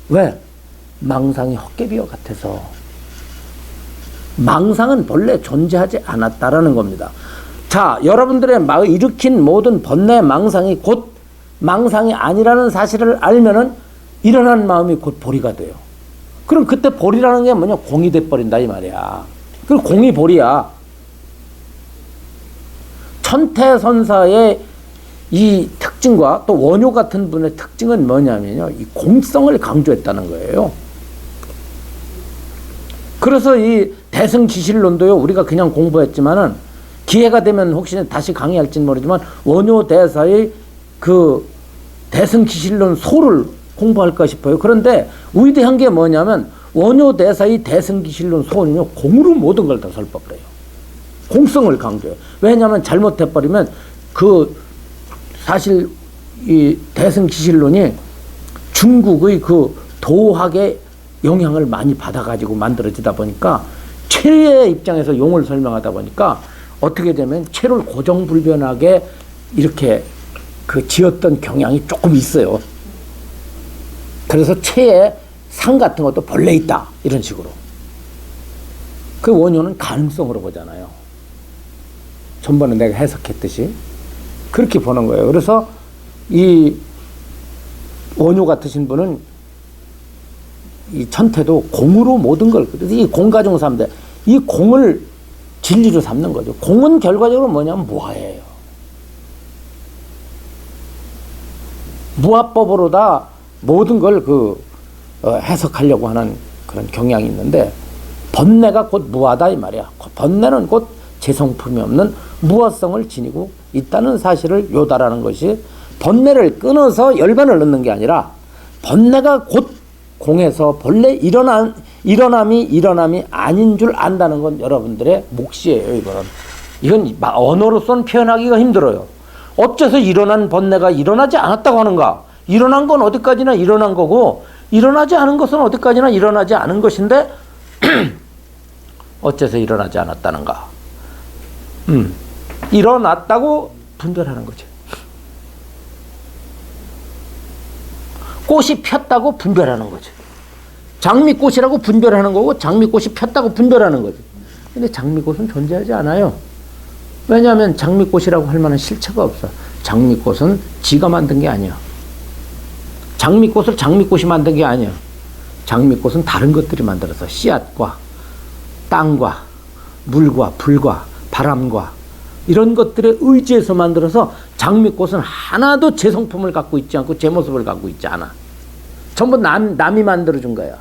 왜? 망상이 헛개비와 같아서. 망상은 본래 존재하지 않았다라는 겁니다. 자, 여러분들의 일으킨 모든 번뇌 망상이 곧 망상이 아니라는 사실을 알면은 일어난 마음이 곧 보리가 돼요. 그럼 그때 보리라는 게 뭐냐? 공이 돼버린다 이 말이야. 그 공이 보리야. 천태선사의 이 특징과 또 원효 같은 분의 특징은 뭐냐면요, 이 공성을 강조했다는 거예요. 그래서 이 대승지실론도요, 우리가 그냥 공부했지만은 기회가 되면 혹시 다시 강의할지는 모르지만 원효 대사의 그 대승지실론 소를 공부할까 싶어요. 그런데 위대한 게 뭐냐면 원효 대사의 대승지실론 소는요, 공으로 모든 걸 다 설법을 해요. 공성을 강조해요. 왜냐하면 잘못해버리면 그 사실 이 대승지실론이 중국의 그 도학의 영향을 많이 받아가지고 만들어지다 보니까 체의 입장에서 용을 설명하다 보니까 어떻게 되면 체를 고정불변하게 이렇게 그 지었던 경향이 조금 있어요. 그래서 체에 상 같은 것도 본래 있다 이런 식으로. 그 원효는 가능성으로 보잖아요. 전번에 내가 해석했듯이 그렇게 보는 거예요. 그래서 이 원효 같으신 분은 이 천태도 공으로 모든 걸, 이 공가중 삼대, 이 공을 진리로 삼는 거죠. 공은 결과적으로 뭐냐면 무아예요. 무아법으로 다 모든 걸 해석하려고 하는 그런 경향이 있는데, 번뇌가 곧 무아다 이 말이야. 번뇌는 곧 재성품이 없는 무아성을 지니고 있다는 사실을 요다라는 것이, 번뇌를 끊어서 열반을 넣는 게 아니라 번뇌가 곧 공에서 본래 일어남이 아닌 줄 안다는 건 여러분들의 몫이에요. 이건 언어로서는 표현하기가 힘들어요. 어째서 일어난 번뇌가 일어나지 않았다고 하는가? 일어난 건 어디까지나 일어난 거고 일어나지 않은 것은 어디까지나 일어나지 않은 것인데 어째서 일어나지 않았다는가? 일어났다고 분별하는 거죠. 꽃이 폈다고 분별하는 거죠. 장미꽃이라고 분별하는 거고 장미꽃이 폈다고 분별하는 거죠. 근데 장미꽃은 존재하지 않아요. 왜냐하면 장미꽃이라고 할 만한 실체가 없어. 장미꽃은 지가 만든 게 아니야. 장미꽃을 장미꽃이 만든 게 아니야. 장미꽃은 다른 것들이 만들어서 씨앗과 땅과 물과 불과 바람과 이런 것들에 의지해서 만들어서 장미꽃은 하나도 제 성품을 갖고 있지 않고 제 모습을 갖고 있지 않아. 전부 남이 만들어준 거야.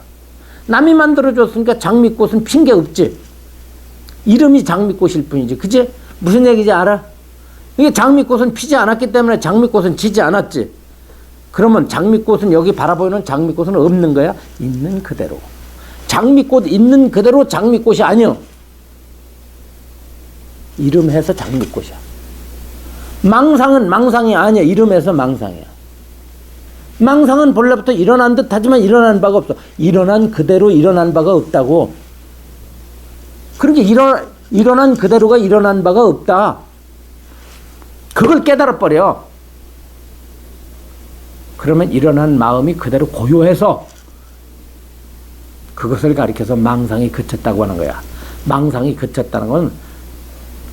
남이 만들어줬으니까 장미꽃은 핀 게 없지. 이름이 장미꽃일 뿐이지. 그치? 무슨 얘기인지 알아? 이게 장미꽃은 피지 않았기 때문에 장미꽃은 지지 않았지. 그러면 장미꽃은 여기 바라보이는 장미꽃은 없는 거야? 있는 그대로. 장미꽃 있는 그대로 장미꽃이 아니여. 이름해서 장미꽃이야. 망상은 망상이 아니야. 이름해서 망상이야. 망상은 본래부터 일어난 듯 하지만 일어난 바가 없어. 일어난 그대로 일어난 바가 없다고. 그러니까 일어난 그대로가 일어난 바가 없다. 그걸 깨달아버려. 그러면 일어난 마음이 그대로 고요해서 그것을 가리켜서 망상이 그쳤다고 하는 거야. 망상이 그쳤다는 건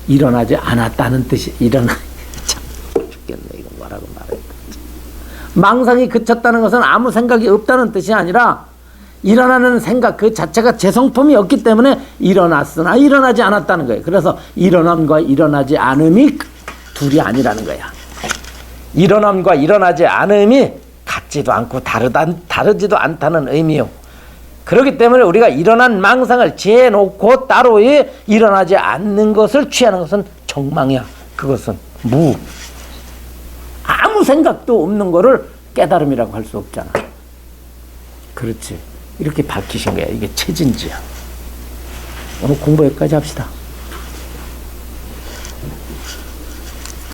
일어나지 않았다는 뜻이, 참 죽겠네. 이거 뭐라고 말해. 망상이 그쳤다는 것은 아무 생각이 없다는 뜻이 아니라 일어나는 생각 그 자체가 재성품이 없기 때문에 일어났으나 일어나지 않았다는 거예요. 그래서 일어남과 일어나지 않음이 둘이 아니라는 거야. 일어남과 일어나지 않음이 같다. 같지도 않고 다르지도 않다는 의미요. 그렇기 때문에 우리가 일어난 망상을 재놓고 따로 일어나지 않는 것을 취하는 것은 정망이야. 그것은 무. 아무 생각도 없는 거를 깨달음이라고 할 수 없잖아. 그렇지. 이렇게 밝히신 거야. 이게 체진지야. 오늘 공부 여기까지 합시다.